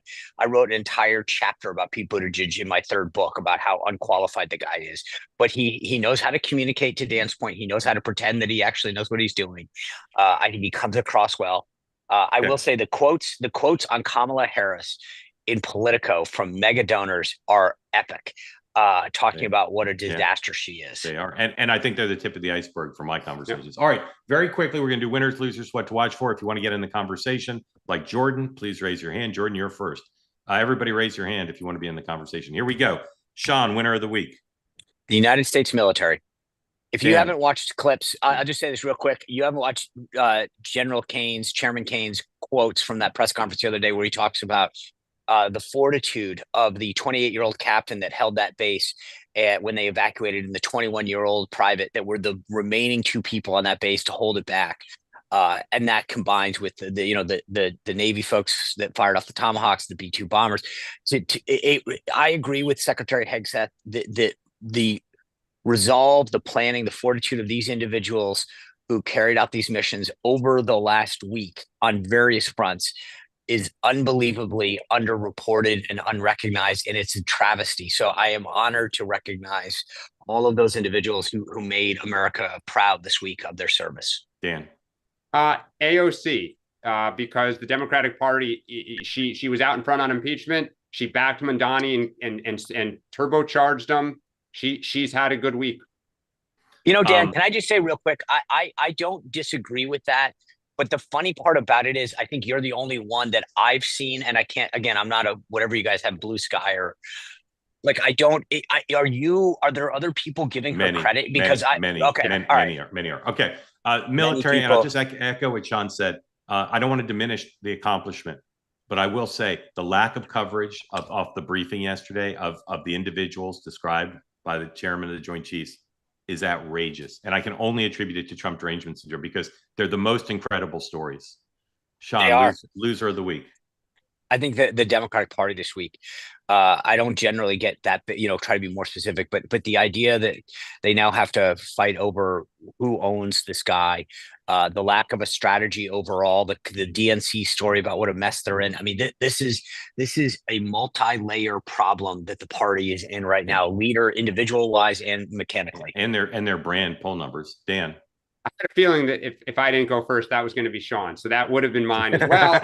wrote an entire chapter about Pete Buttigieg in my third book about how unqualified the guy is, but he knows how to communicate. To Dan's point, he knows how to pretend that he actually knows what he's doing. I think he comes across well. I will say the quotes on Kamala Harris in Politico from mega donors are epic. Talking about what a disaster she is. They are. And I think they're the tip of the iceberg for my conversations. Yep. All right. Very quickly, we're going to do winners, losers, what to watch for. If you want to get in the conversation, like Jordan, please raise your hand. Jordan, you're first. Everybody raise your hand if you want to be in the conversation. Here we go. Sean, winner of the week. The United States military. If you haven't watched clips, I'll just say this real quick. You haven't watched Chairman Kane's quotes from that press conference the other day where he talks about the fortitude of the 28-year-old captain that held that base when they evacuated, and the 21-year-old private that were the remaining two people on that base to hold it back. And that combines with the Navy folks that fired off the Tomahawks, the B-2 bombers. I agree with Secretary Hegseth that the resolve, the planning, the fortitude of these individuals who carried out these missions over the last week on various fronts is unbelievably underreported and unrecognized, and it's a travesty. So I am honored to recognize all of those individuals who made America proud this week of their service. Dan. AOC, because the Democratic Party, she was out in front on impeachment. She backed Mondani and turbocharged him. She's had a good week. You know, Dan, can I just say real quick? I don't disagree with that. But the funny part about it is I think you're the only one that I've seen, and I can't, again, I'm not a, whatever you guys have, blue sky or like, are there other people giving her credit? Because okay, all right. Many are. Okay. Military, Many people, and I'll just echo what Sean said. I don't want to diminish the accomplishment, but I will say the lack of coverage of the briefing yesterday of the individuals described by the chairman of the Joint Chiefs is outrageous. And I can only attribute it to Trump derangement syndrome because they're the most incredible stories. Sean, loser of the week. I think that the Democratic Party this week, I don't generally get that, try to be more specific, but the idea that they now have to fight over who owns this guy, the lack of a strategy overall, the DNC story about what a mess they're in. I mean, this is a multi-layer problem that the party is in right now, leader, individual wise and mechanically. And their brand poll numbers. Dan. I had a feeling that if I didn't go first, that was going to be Sean. So that would have been mine as well.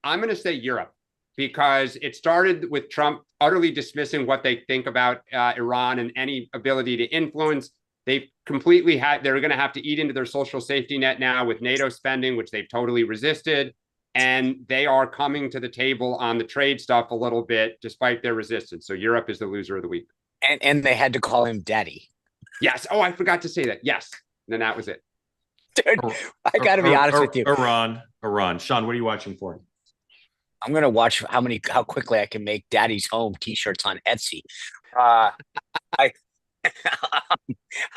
I'm going to say Europe, because it started with Trump utterly dismissing what they think about Iran and any ability to influence. They've completely they're going to have to eat into their social safety net now with NATO spending, which they've totally resisted. And they are coming to the table on the trade stuff a little bit, despite their resistance. So Europe is the loser of the week. And they had to call him daddy. Yes. Oh, I forgot to say that. Yes. And then that was it. Dude, I got to be honest with you. Iran. Sean, what are you watching for? I'm going to watch how quickly I can make Daddy's Home t-shirts on Etsy.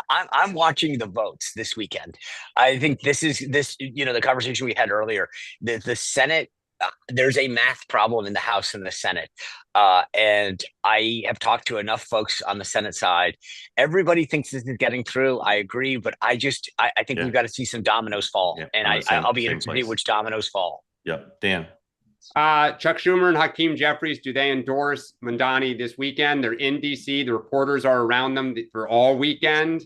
I'm watching the votes this weekend. I think this, the conversation we had earlier, the Senate, there's a math problem in the House and the Senate. And I have talked to enough folks on the Senate side. Everybody thinks this is getting through. I agree, but I think we've got to see some dominoes fall. Yeah, and I'll be interested to see which dominoes fall. Yep. Dan. Chuck Schumer and Hakeem Jeffries, do they endorse Mamdani this weekend? They're in DC. The reporters are around them for all weekend.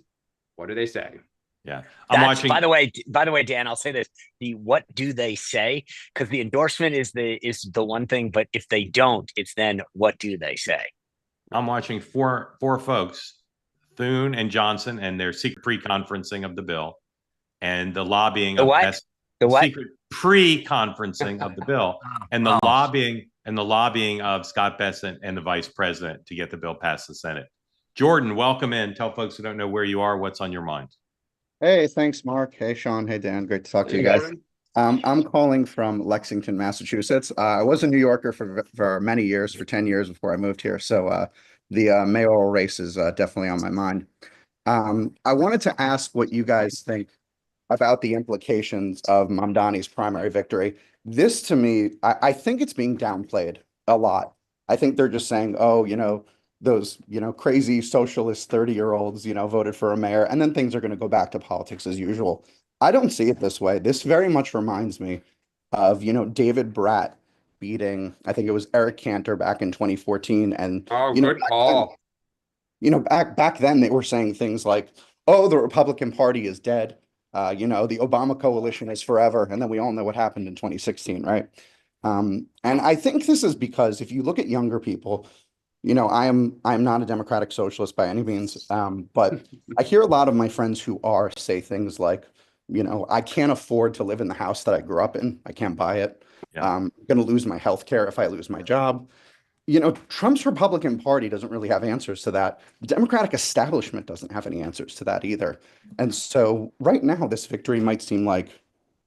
What do they say? Yeah, I'm watching. By the way, Dan, I'll say this: what do they say? Because the endorsement is the one thing, but if they don't, it's then what do they say? I'm watching four folks, Thune and Johnson, and their secret pre-conferencing of the bill, and the lobbying of secret pre-conferencing of the bill, and the lobbying of Scott Bessent and the vice president to get the bill past the Senate. Jordan, welcome in. Tell folks who don't know where you are what's on your mind. Hey, thanks, Mark. Hey, Sean. Hey, Dan. Great to talk to you guys. I'm calling from Lexington, Massachusetts. I was a New Yorker for many years, for 10 years before I moved here. So the mayoral race is definitely on my mind. I wanted to ask what you guys think about the implications of Mamdani's primary victory. This, to me, I think it's being downplayed a lot. I think they're just saying, oh, those, crazy socialist 30-year-olds, voted for a mayor, and then things are going to go back to politics as usual. I don't see it this way. This very much reminds me of, David Bratt beating, I think it was Eric Cantor back in 2014. And, good call. Back then they were saying things like, oh, the Republican Party is dead. The Obama coalition is forever. And then we all know what happened in 2016, right? And I think this is because if you look at younger people, I'm not a democratic socialist by any means, but I hear a lot of my friends who are say things like, I can't afford to live in the house that I grew up in. I can't buy it. Yeah. I'm going to lose my health care if I lose my job. Trump's Republican Party doesn't really have answers to that. The Democratic establishment doesn't have any answers to that either. And so right now, this victory might seem like,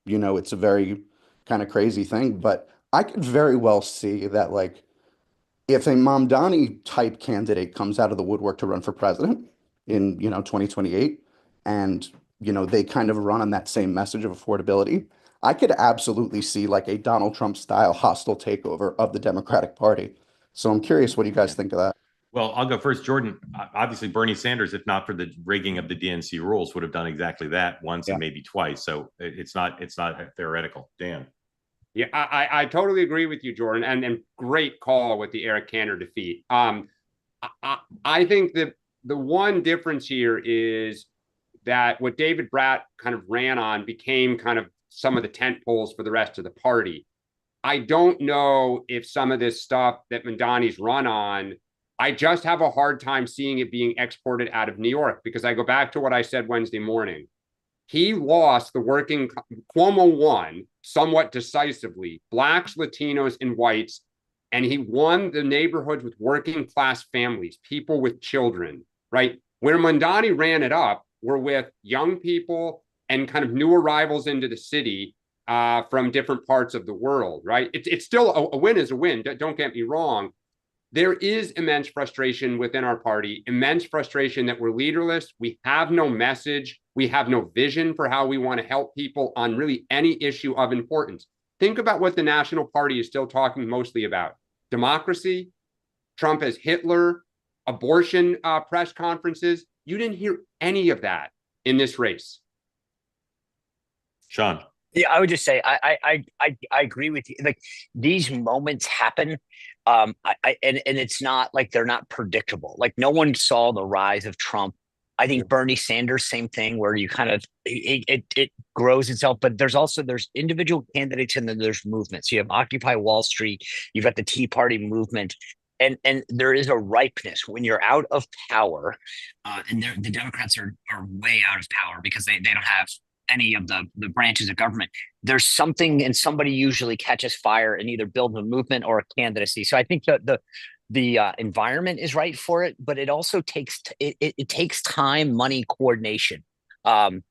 it's a very kind of crazy thing, but I could very well see that, if a Mamdani type candidate comes out of the woodwork to run for president in, 2028, and, they kind of run on that same message of affordability, I could absolutely see a Donald Trump style hostile takeover of the Democratic Party. So I'm curious, what do you guys think of that? Well, I'll go first. Jordan, obviously Bernie Sanders, if not for the rigging of the DNC rules, would have done exactly that once and maybe twice. So it's not theoretical. Dan. Yeah, I totally agree with you, Jordan, and great call with the Eric Cantor defeat. I think that the one difference here is that what David Bratt kind of ran on became kind of some of the tent poles for the rest of the party. I don't know if some of this stuff that Mamdani's run on I just have a hard time seeing it being exported out of New York, because I go back to what I said Wednesday morning. He lost Cuomo won somewhat decisively, blacks, Latinos, and whites, and he won the neighborhoods with working class families, people with children, right? Where Mondani ran it up were with young people and kind of new arrivals into the city from different parts of the world, right? It's still a win is a win. Don't get me wrong. There is immense frustration within our party, immense frustration that we're leaderless. We have no message. We have no vision for how we want to help people on really any issue of importance. Think about what the National Party is still talking mostly about. Democracy, Trump as Hitler, abortion press conferences. You didn't hear any of that in this race. Sean. Yeah, I would just say I agree with you. Like, these moments happen. And it's not like they're not predictable. Like, no one saw the rise of Trump. I think Bernie Sanders, same thing, where you kind of it grows itself. But there's individual candidates, and then there's movements. You have Occupy Wall Street, you've got the Tea Party movement, and there is a ripeness when you're out of power, and the Democrats are way out of power because they don't have any of the branches of government. There's something, and somebody usually catches fire and either builds a movement or a candidacy. So I think the environment is right for it, but it also takes it takes time, money, coordination, and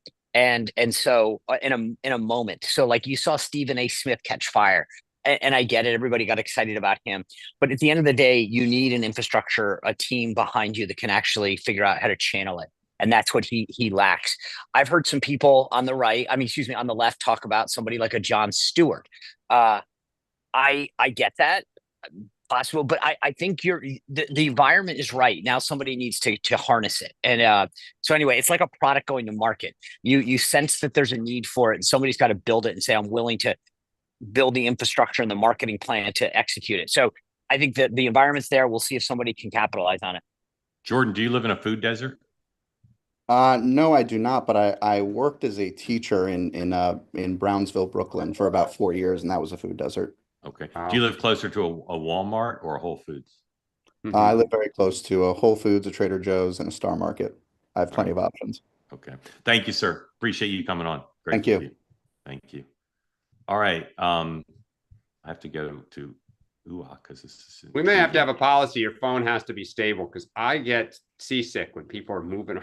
so in a moment. So like, you saw Stephen A. Smith catch fire, and I get it. Everybody got excited about him, but at the end of the day, you need an infrastructure, a team behind you that can actually figure out how to channel it. And that's what he lacks. I've heard some people on the right, on the left, talk about somebody like a Jon Stewart. I get that, possible, but I think the environment is right. Now somebody needs to harness it. And so anyway, it's like a product going to market. You sense that there's a need for it, and somebody's got to build it and say, I'm willing to build the infrastructure and the marketing plan to execute it. So I think that the environment's there. We'll see if somebody can capitalize on it. Jordan, do you live in a food desert? No, I do not, but I worked as a teacher in Brownsville, Brooklyn for about 4 years, and that was a food desert. Okay. Do you live closer to a Walmart or a Whole Foods? I live very close to a Whole Foods, a Trader Joe's, and a Star Market. I have plenty of options. Okay. Thank you, sir. Appreciate you coming on. Great Thank you. Thank you. All right. I have to go to because this is. We may have to have a policy. Your phone has to be stable, because I get seasick when people are moving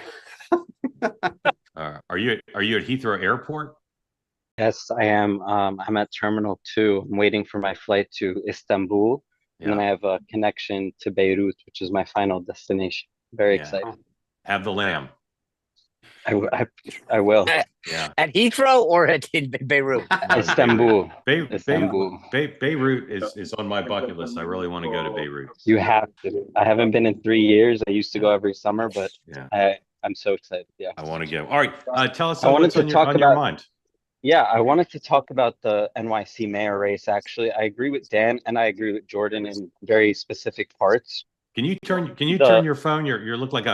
around. Are you at Heathrow Airport? Yes, I am. I'm at Terminal 2. I'm waiting for my flight to Istanbul, and then I have a connection to Beirut, which is my final destination. Very excited. Have the lamb. I will. Yeah. At Heathrow or at Beirut? Istanbul. Istanbul. Beirut is on my bucket list. I really want to go to Beirut. You have to. I haven't been in 3 years. I used to go every summer, but I'm so excited. Yeah. I want to go. All right. Tell us what's on your mind. Yeah, I wanted to talk about the NYC mayor race. Actually, I agree with Dan and I agree with Jordan in very specific parts. Can you turn your phone? You look like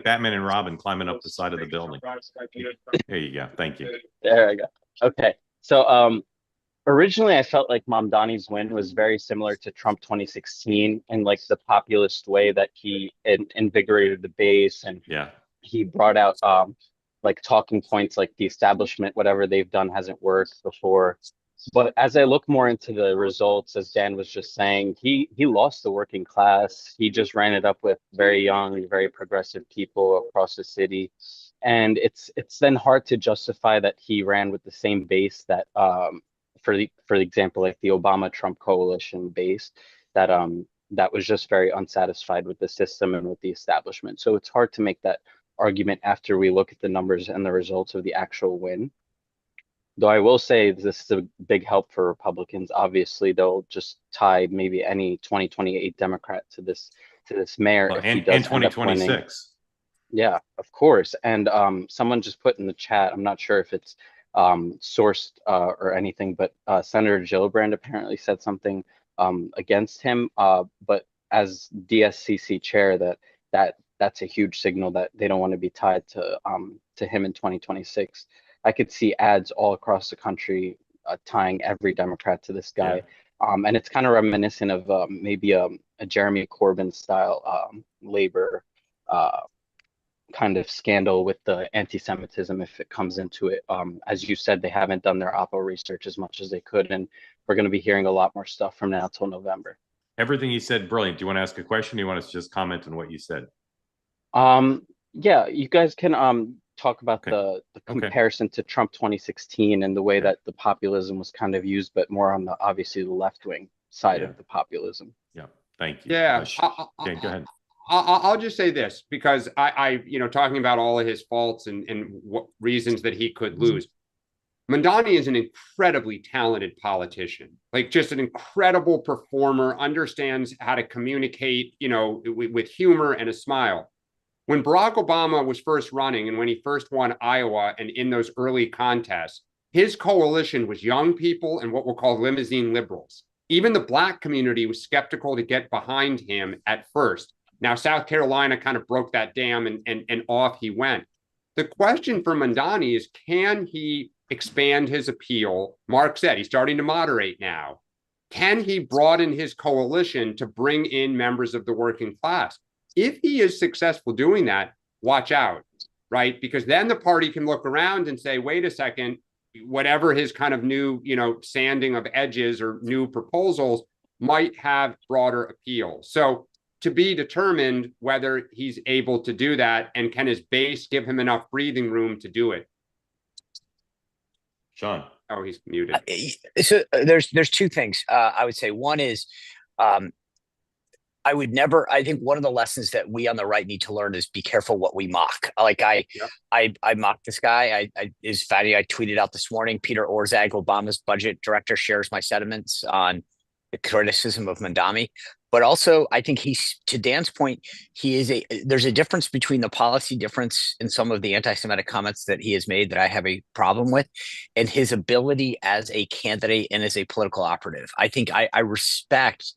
Batman and Robin climbing up the side of the building. There you go. Thank you. There I go. Okay. So originally I felt like Mamdani's win was very similar to Trump 2016 in like the populist way that he invigorated the base, and he brought out like talking points like the establishment, whatever they've done hasn't worked before. But as I look more into the results, as Dan was just saying, he lost the working class. He just ran it up with very young, very progressive people across the city. And it's then hard to justify that he ran with the same base that, for example, like the Obama-Trump coalition base, that was just very unsatisfied with the system and with the establishment. So it's hard to make that argument after we look at the numbers and the results of the actual win. Though I will say this is a big help for Republicans. Obviously, they'll just tie maybe any 2028 Democrat to this mayor if he does end up winning. 2026. Yeah, of course. And someone just put in the chat, I'm not sure if it's sourced or anything, but Senator Gillibrand apparently said something against him. But as DSCC chair, that's a huge signal that they don't want to be tied to him in 2026. I could see ads all across the country tying every Democrat to this guy. And it's kind of reminiscent of maybe a Jeremy Corbyn style labor kind of scandal with the anti-Semitism if it comes into it. As you said, they haven't done their Oppo research as much as they could, and we're going to be hearing a lot more stuff from now till November. Everything you said, brilliant. Do you want to ask a question? Or do you want us to just comment on what you said? Yeah, you guys can talk about Okay. the comparison to Trump 2016 and the way that the populism was kind of used, but more on the obviously the left-wing side of the populism. Yeah, thank you. Yeah. Okay, go ahead. I'll just say this because talking about all of his faults and what reasons that he could lose. Mamdani is an incredibly talented politician, like just an incredible performer, understands how to communicate, with humor and a smile. When Barack Obama was first running and when he first won Iowa and in those early contests, his coalition was young people and what we'll call limousine liberals. Even the Black community was skeptical to get behind him at first. Now, South Carolina kind of broke that dam and off he went. The question for Mamdani is, can he expand his appeal? Mark said he's starting to moderate now. Can he broaden his coalition to bring in members of the working class? If he is successful doing that, watch out, right? Because then the party can look around and say, wait a second, whatever his kind of new, sanding of edges or new proposals might have broader appeal. So to be determined whether he's able to do that and can his base give him enough breathing room to do it. Sean. Oh, he's muted. So there's two things I would say. One is I think one of the lessons that we on the right need to learn is be careful what we mock. Like I mocked this guy. Is funny. I tweeted out this morning, Peter Orszag, Obama's budget director, shares my sentiments on the criticism of Mamdani. But also, I think he's, to Dan's point, there's a difference between the policy difference in some of the anti-Semitic comments that he has made that I have a problem with, and his ability as a candidate and as a political operative. I think I respect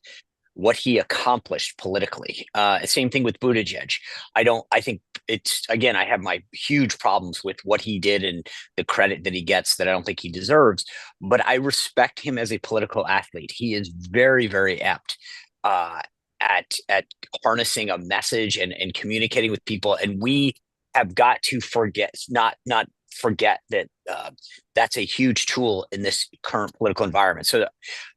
what he accomplished politically. Same thing with Buttigieg. I think it's, again, I have my huge problems with what he did and the credit that he gets that I don't think he deserves, but I respect him as a political athlete. He is very, very apt at harnessing a message and communicating with people. And we have got to not forget that that's a huge tool in this current political environment. So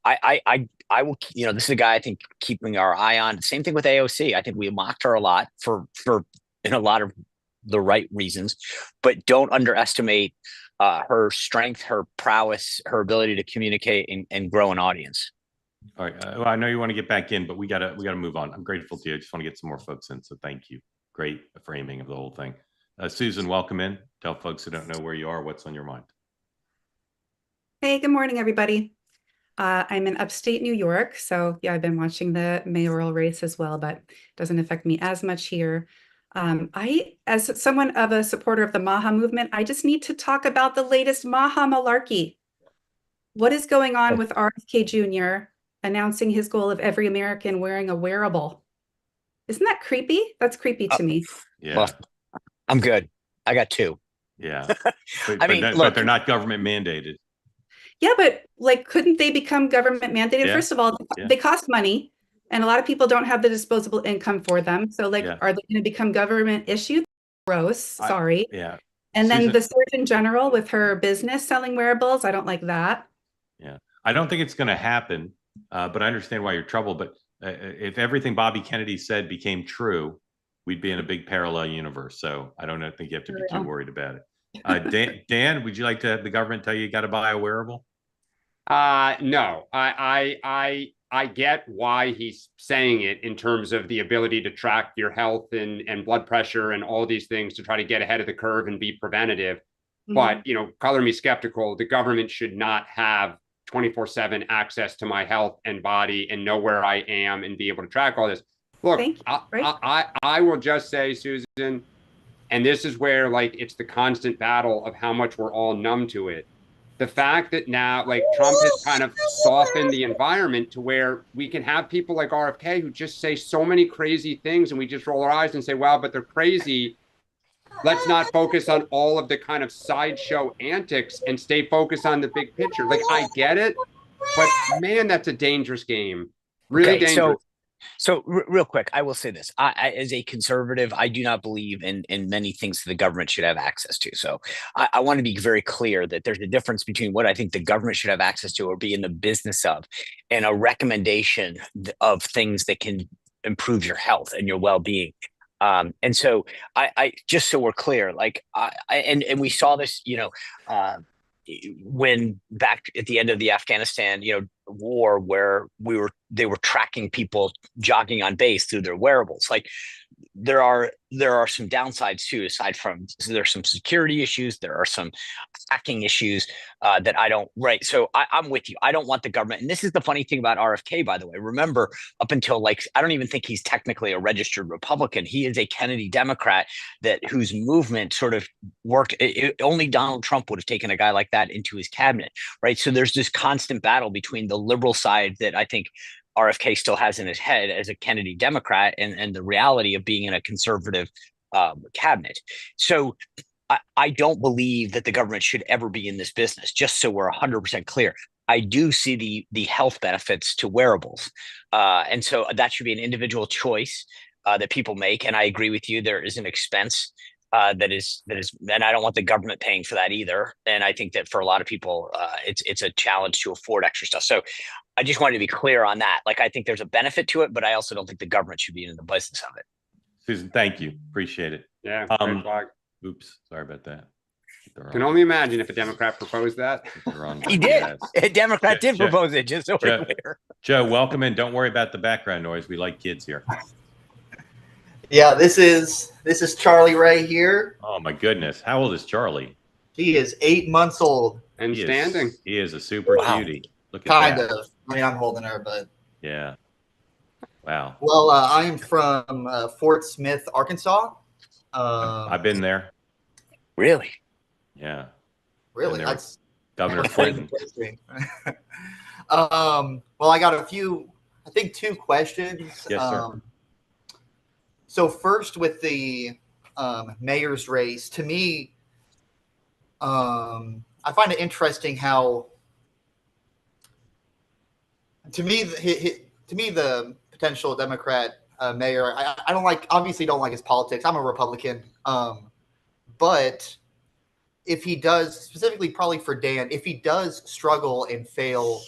I will, this is a guy I think keeping our eye on. Same thing with AOC. I think we mocked her a lot for in a lot of the right reasons, but don't underestimate her strength, her prowess, her ability to communicate and grow an audience. All right. Well, I know you want to get back in, but we gotta move on. I'm grateful to you. I just want to get some more folks in. So thank you. Great framing of the whole thing. Susan, welcome in. Tell folks who don't know where you are, what's on your mind. Hey, good morning, everybody. I'm in upstate New York. So yeah, I've been watching the mayoral race as well, but it doesn't affect me as much here. As someone of a supporter of the Maha movement, I just need to talk about the latest Maha malarkey. What is going on with RFK Jr. announcing his goal of every American wearing a wearable? Isn't that creepy? That's creepy to me. Yeah. Well, I'm good. I got two. Yeah. But they're not government mandated. Yeah, but like, couldn't they become government mandated? Yeah. First of all, they cost money and a lot of people don't have the disposable income for them. So like, are they going to become government issued? Gross. Sorry. Yeah. And then the Surgeon General with her business selling wearables. I don't like that. Yeah. I don't think it's going to happen, but I understand why you're troubled. But if everything Bobby Kennedy said became true, we'd be in a big parallel universe. So I don't think you have to be too worried about it. Dan, would you like to have the government tell you got to buy a wearable? No, I get why he's saying it in terms of the ability to track your health and blood pressure and all these things to try to get ahead of the curve and be preventative. But, color me skeptical. The government should not have 24/7 access to my health and body and know where I am and be able to track all this. Look, I will just say, Susan, and this is where like it's the constant battle of how much we're all numb to it. The fact that now like Trump has kind of softened the environment to where we can have people like RFK who just say so many crazy things and we just roll our eyes and say, wow, but they're crazy. let's not focus on all of the kind of sideshow antics and stay focused on the big picture. Like, I get it, but man, that's a dangerous game. Really Okay, dangerous. So real quick, I will say this: as a conservative, I do not believe in many things that the government should have access to. So I want to be very clear that there's a difference between what I think the government should have access to or be in the business of, and a recommendation of things that can improve your health and your well-being. And so I just so we're clear, like and we saw this, when back at the end of the Afghanistan, war, where they were tracking people jogging on base through their wearables. Like there are some downsides too, aside from there's some security issues, there are some hacking issues that I don't, right. So I'm with you. I don't want the government. And this is the funny thing about RFK, by the way. Remember, up until I don't even think he's technically a registered Republican. He is a Kennedy Democrat whose movement sort of worked. Only Donald Trump would have taken a guy like that into his cabinet, right? So there's this constant battle between the liberal side that I think RFK still has in his head as a Kennedy Democrat and the reality of being in a conservative cabinet. So I don't believe that the government should ever be in this business, just so we're 100% clear. I do see the health benefits to wearables. And so that should be an individual choice that people make. And I agree with you. There is an expense that is, and I don't want the government paying for that either. And I think that for a lot of people, it's a challenge to afford extra stuff. So I just wanted to be clear on that. Like, I think there's a benefit to it, but I also don't think the government should be in the business of it. Susan, thank you. Appreciate it. Yeah. Oops, sorry about that. Can only imagine if a Democrat proposed that. He did. A Democrat did propose it, just so we're clear. Joe, welcome in. Don't worry about the background noise. We like kids here. Yeah, this is Charlie right here. Oh my goodness. How old is Charlie? He is 8 months old. And standing. He is a super cutie. Look at kind that. of. I mean, I'm holding her, but yeah. Wow. Well, I am from Fort Smith, Arkansas. I've been there. Really? Yeah. Really? That's Governor Clinton. Well, I got I think 2 questions. Yes, sir. So first with the mayor's race, to me, I find it interesting how, to me, the potential Democrat mayor, I obviously don't like his politics. I'm a Republican, but if he does, specifically probably for Dan, if he does struggle and fail,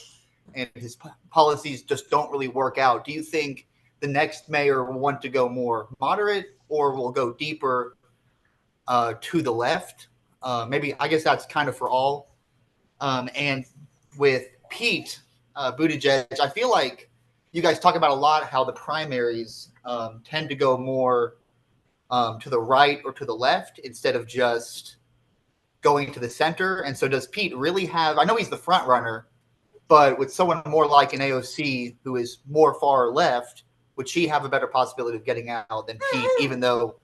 and his policies just don't really work out, do you think the next mayor will want to go more moderate or will go deeper to the left? Maybe, I guess that's kind of for all. And with Pete Buttigieg, I feel like you guys talk about a lot how the primaries tend to go more to the right or to the left instead of just going to the center. And so does Pete really have, I know he's the front runner, but with someone more like an AOC who is more far left, would she have a better possibility of getting out than Pete, even though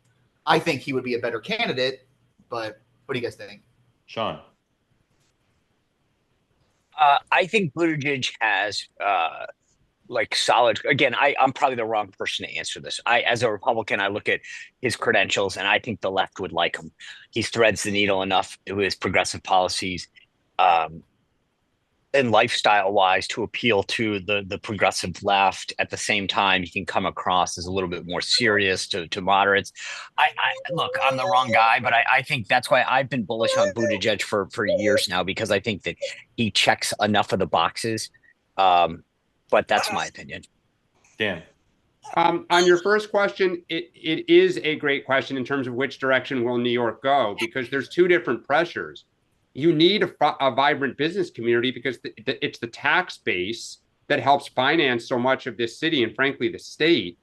I think he would be a better candidate? But what do you guys think? Sean. I think Buttigieg has solid. Again, I'm probably the wrong person to answer this. As a Republican, I look at his credentials, and I think the left would like him. He threads the needle enough with his progressive policies, and lifestyle-wise, to appeal to the progressive left. At the same time, he can come across as a little bit more serious to moderates. Look, I'm the wrong guy, but I think that's why I've been bullish on Buttigieg for years now, because I think that he checks enough of the boxes. But that's my opinion. Dan. On your first question, it is a great question in terms of which direction will New York go, because there's 2 different pressures. You need a vibrant business community because it's the tax base that helps finance so much of this city and, frankly, the state.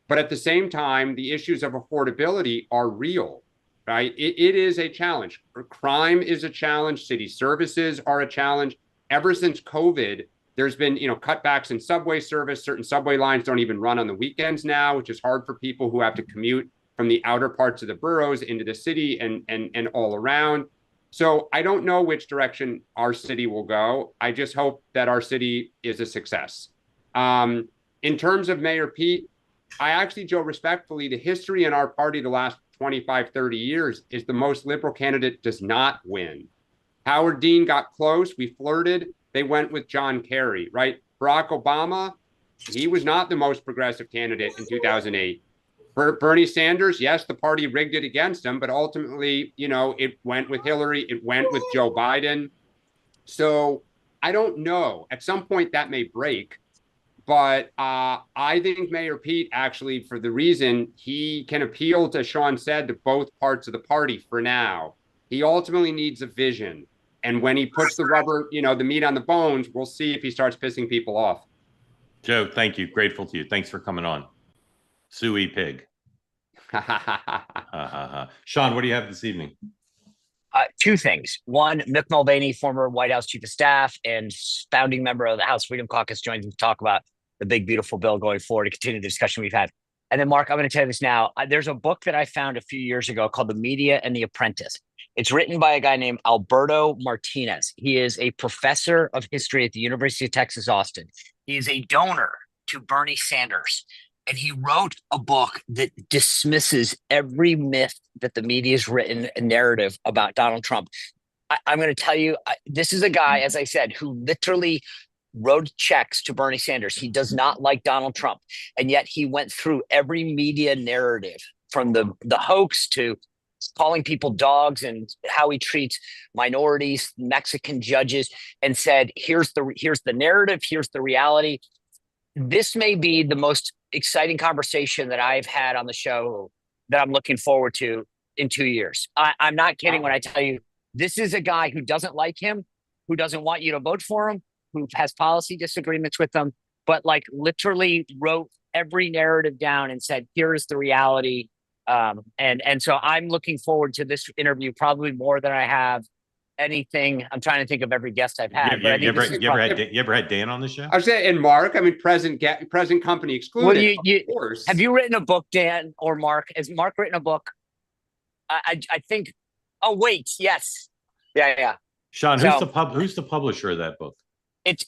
But at the same time, the issues of affordability are real, right? It is a challenge. Crime is a challenge. City services are a challenge. Ever since COVID, there's been, cutbacks in subway service. Certain subway lines don't even run on the weekends now, which is hard for people who have to commute from the outer parts of the boroughs into the city and all around. So I don't know which direction our city will go. I just hope that our city is a success. In terms of Mayor Pete, I actually, Joe, respectfully, the history in our party the last 25, 30 years is the most liberal candidate does not win. Howard Dean got close. We flirted. They went with John Kerry, right? Barack Obama, he was not the most progressive candidate in 2008. Bernie Sanders, yes, the party rigged it against him, but ultimately, you know, it went with Hillary, it went with Joe Biden. So I don't know. At some point that may break. But I think Mayor Pete actually, for the reason he can appeal to, Sean said, to both parts of the party for now. He ultimately needs a vision. And when he puts the rubber, you know, the meat on the bones, we'll see if he starts pissing people off. Joe, thank you. Grateful to you. Thanks for coming on. Suey pig. Sean, what do you have this evening? Two things. One, Mick Mulvaney, former White House Chief of Staff and founding member of the House Freedom Caucus, joins me to talk about the big, beautiful bill going forward to continue the discussion we've had. And then, Mark, I'm going to tell you this now. There's a book that I found a few years ago called The Media and the Apprentice. It's written by a guy named Alberto Martinez. He is a professor of history at the University of Texas, Austin. He is a donor to Bernie Sanders. And he wrote a book that dismisses every myth that the media has written, a narrative about Donald Trump. I'm going to tell you, this is a guy, as I said, who literally wrote checks to Bernie Sanders. He does not like Donald Trump. And yet he went through every media narrative, from the hoax to calling people dogs and how he treats minorities, Mexican judges, and said, here's the narrative, here's the reality. This may be the most exciting conversation that I've had on the show that I'm looking forward to in 2 years. I'm not kidding when I tell you, this is a guy who doesn't like him, who doesn't want you to vote for him, who has policy disagreements with them, but like literally wrote every narrative down and said, here's the reality. And so I'm looking forward to this interview probably more than I have anything. I'm trying to think of every guest I've had. You ever had Dan on the show? I was saying, and Mark, I mean, present company excluded. Of course. Have you written a book, Dan or Mark? Has Mark written a book? I think. Oh wait, yes, yeah. Sean, who's the publisher of that book? It's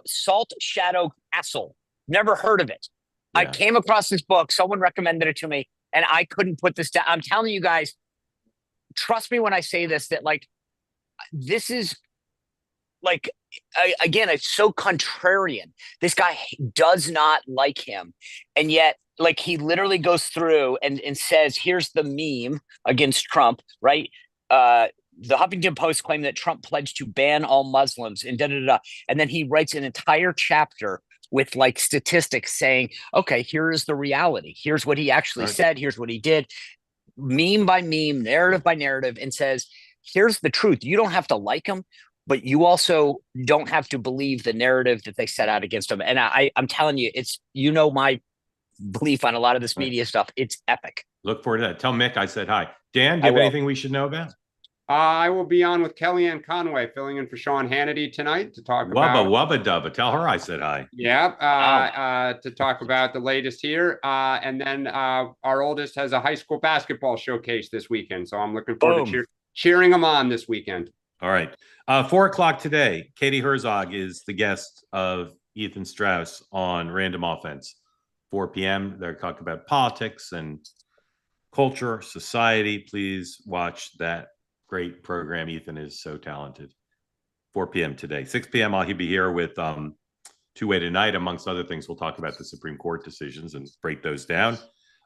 Salt Shadow Castle. Never heard of it. Yeah. I came across this book. Someone recommended it to me, and I couldn't put this down. I'm telling you guys, trust me when I say this, that like, this is like, again, it's so contrarian. This guy does not like him. And yet, like, he literally goes through and says, here's the meme against Trump, right? The Huffington Post claimed that Trump pledged to ban all Muslims and da-da-da-da. And then he writes an entire chapter with like statistics saying, okay, here is the reality. Here's what he actually said. Here's what he did. Meme by meme, narrative by narrative, and says, here's the truth. You don't have to like him, but you also don't have to believe the narrative that they set out against him. And I'm telling you, it's, you know, my belief on a lot of this media stuff. It's epic. Look forward to that. Tell Mick I said hi. Dan, do you have anything we should know about? I will be on with Kellyanne Conway, filling in for Sean Hannity tonight to talk about Wubba Dubba. Tell her I said hi. Yeah, to talk about the latest here. And then our oldest has a high school basketball showcase this weekend. So I'm looking forward to cheering them on this weekend. All right. 4 o'clock today, Katie Herzog is the guest of Ethan Strauss on Random Offense. 4 p.m. They're talking about politics and culture, society. Please watch that great program. Ethan is so talented. 4 p.m. today. 6 p.m. I'll be here with Two-Way Tonight. Amongst other things, we'll talk about the Supreme Court decisions and break those down.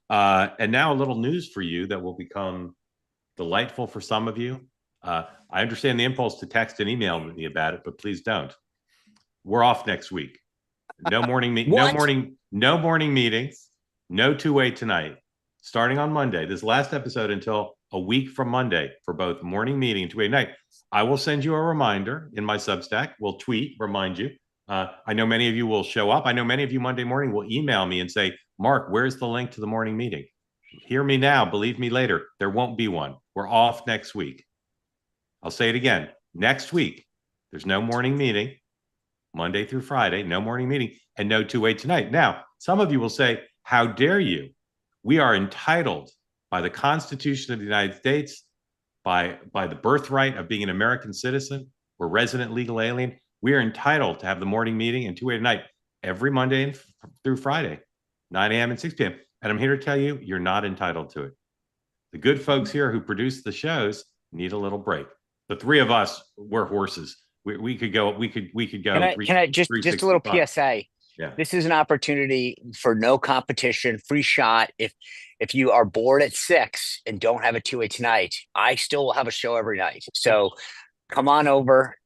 And now a little news for you that will become delightful for some of you. I understand the impulse to text and email me about it, but please don't. We're off next week. No morning no morning meetings, no Two-Way Tonight. Starting on Monday, this last episode until a week from Monday for both morning meeting and Two-Way Night. I will send you a reminder in my Substack. We'll tweet, remind you. I know many of you will show up. I know many of you Monday morning will email me and say, Mark, where's the link to the morning meeting? Hear me now, believe me later. There won't be one. We're off next week. I'll say it again. Next week, there's no morning meeting, Monday through Friday, no morning meeting, and no Two-Way Tonight. Now, some of you will say, how dare you? We are entitled by the Constitution of the United States, by the birthright of being an American citizen. We're resident legal alien. We are entitled to have the morning meeting and Two-Way Tonight every Monday through Friday, 9 a.m. and 6 p.m. And I'm here to tell you, you're not entitled to it. The good folks here who produce the shows need a little break. The three of us, we're horses. We could go. We could go. Can I just a little 365. PSA? Yeah. This is an opportunity for no competition, free shot. If you are bored at 6 and don't have a 2-way tonight, I still will have a show every night. So come on over,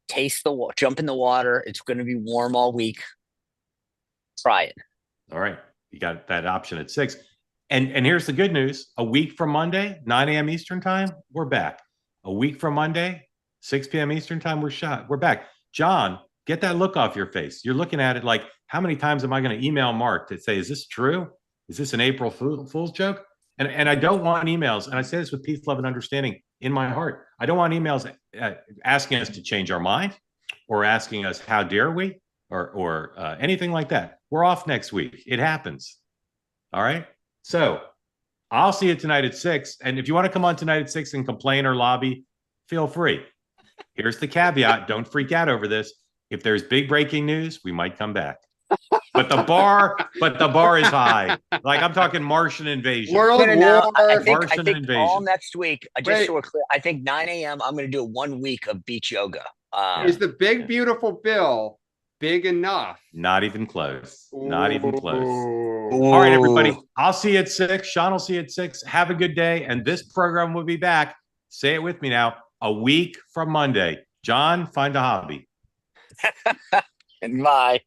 jump in the water. It's going to be warm all week. Try it. All right. You got that option at 6. And here's the good news. A week from Monday, 9 a.m. Eastern time, we're back. A week from Monday, 6 p.m. Eastern time, we're back. John, get that look off your face. You're looking at it like, how many times am I going to email Mark to say, is this true? Is this an April Fool's joke? And I don't want emails. And I say this with peace, love, and understanding in my heart. I don't want emails asking us to change our mind or asking us, how dare we? Or anything like that. We're off next week. It happens. All right. So I'll see you tonight at 6. And if you want to come on tonight at 6 and complain or lobby, feel free. Here's the caveat. Don't freak out over this. If there's big breaking news, we might come back. But the bar is high. Like I'm talking Martian invasion. World War. I think invasion. all next week, Wait. so we're clear, I think 9 a.m. I'm going to do 1 week of beach yoga. Is the big beautiful bill big enough? Not even close. Not even close. Ooh. All right, everybody. I'll see you at 6. Sean will see you at 6. Have a good day. And this program will be back. Say it with me now. A week from Monday. John, find a hobby. And bye.